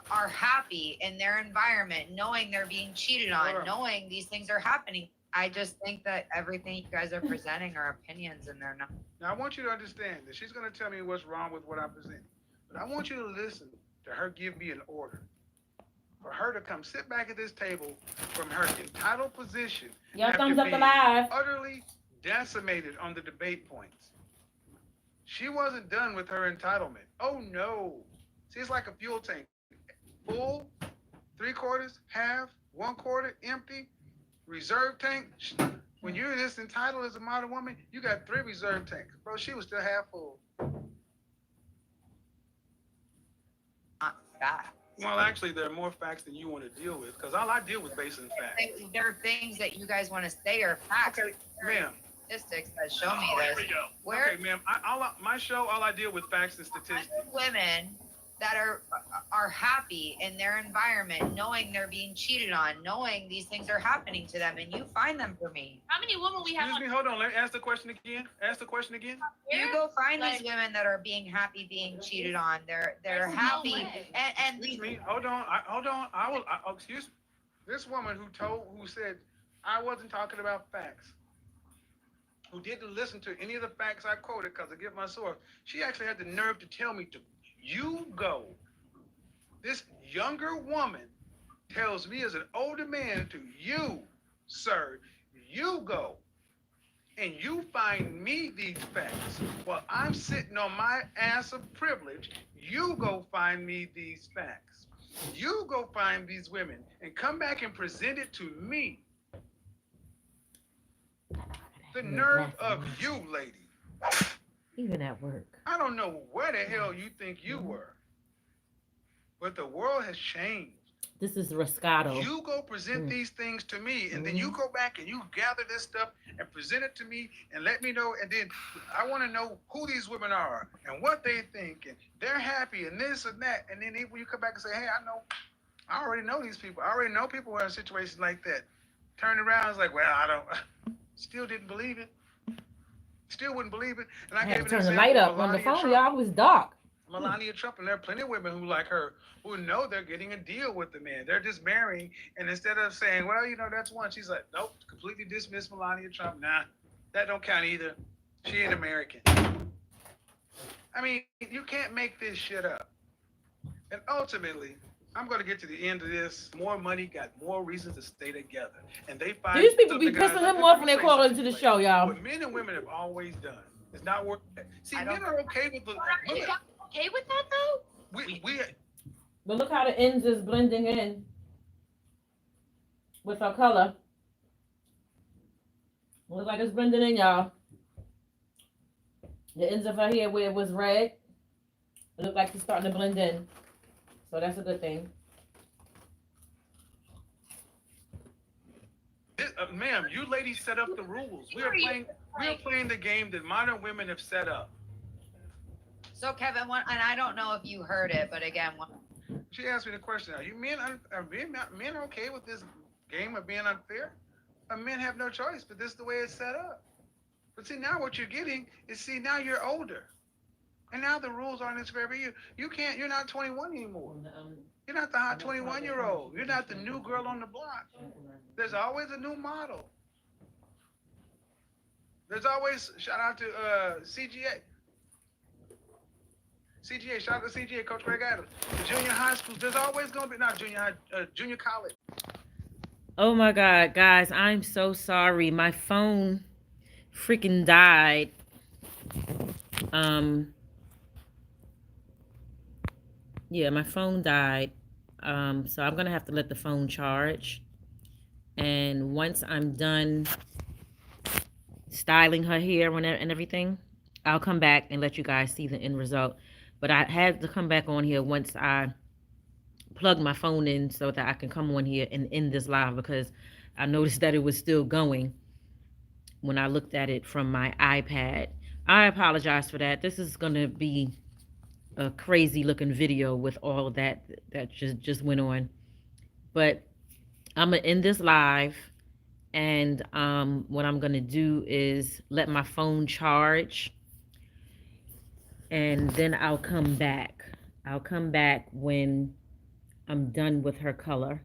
Are happy in their environment, knowing they're being cheated on, knowing these things are happening. I just think that everything you guys are presenting are opinions, and they're not. Now, I want you to understand that she's going to tell me what's wrong with what I'm presenting. But I want you to listen to her give me an order. For her to come sit back at this table from her entitled position. Y'all after thumbs up the being live. Utterly decimated on the debate points. She wasn't done with her entitlement. Oh, no. See, it's like a fuel tank. Full, 3/4, half, 1/4, empty, reserve tank. When you're this entitled as a modern woman, you got 3 reserve tanks. Bro, she was still half full. Not facts. Well, actually, there are more facts than you want to deal with, because all I deal with based on facts. There are things that you guys want to say are facts. Okay, ma'am. Statistics that show me this. Here we go. Where Okay, ma'am. My show, all I deal with facts and statistics. women that are happy in their environment, knowing they're being cheated on, knowing these things are happening to them, and you find them for me. How many women we have? Excuse me, hold on. Let me ask the question again. Ask the question again. You go find these women that are being happy, being cheated on. They're happy, and Excuse me. Hold on. I will. Excuse me. This woman who said I wasn't talking about facts, who didn't listen to any of the facts I quoted because I give my source. She actually had the nerve to tell me to. You go. This younger woman tells me as an older man to you, sir, you go and you find me these facts while I'm sitting on my ass of privilege. You go find me these facts. You go find these women and come back and present it to me. The nerve of you, lady. Even at work. I don't know where the hell you think you were, but the world has changed. This is Roscato. You go present these things to me, and then you go back and you gather this stuff and present it to me and let me know. And then I want to know who these women are and what they think, and they're happy and this and that. And then when you come back and say, hey, I already know these people. I already know people who are in situations like that. Turn around, it's like, well, I don't, still didn't believe it. Still wouldn't believe it. And I had gave to an turn the example light of up on the Melania phone, Trump. y'all. It was dark. Melania Trump, and there are plenty of women who like her who know they're getting a deal with the man. They're just marrying, and instead of saying, well, that's one, she's like, nope, completely dismiss Melania Trump. Nah, that don't count either. She ain't American. I mean, you can't make this shit up. And ultimately, I'm going to get to the end of this. More money got more reasons to stay together. And they find these people be pissing him off when they call into the show, y'all. What men and women have always done is not work. See, men are okay with the women. Okay with that though? But look how the ends is blending in with our color. Looks like it's blending in, y'all. The ends of her hair where it was red, it look like it's starting to blend in. So that's a good thing. Ma'am, you ladies set up the rules. We are playing the game that modern women have set up. So Kevin, and I don't know if you heard it, but again, she asked me the question: are men okay with this game of being unfair? Men have no choice, but this is the way it's set up. But see, now what you're getting is, now you're older, and now the rules aren't as fair for you. You're not 21 anymore. You're not the hot 21-year-old. You're not the new girl on the block. There's always a new model. There's always, shout out to CGA. Shout out to CGA, Coach Greg Adams. The junior high schools, there's always going to be, not junior high, junior college. Oh my God, guys, I'm so sorry. My phone freaking died. Yeah, my phone died. So I'm gonna have to let the phone charge. And once I'm done styling her hair and everything, I'll come back and let you guys see the end result. But I had to come back on here once I plug my phone in so that I can come on here and end this live, because I noticed that it was still going when I looked at it from my iPad. I apologize for that. This is going to be a crazy looking video with all of that just went on. But I'm going to end this live, and what I'm going to do is let my phone charge, and then I'll come back. I'll come back when I'm done with her color.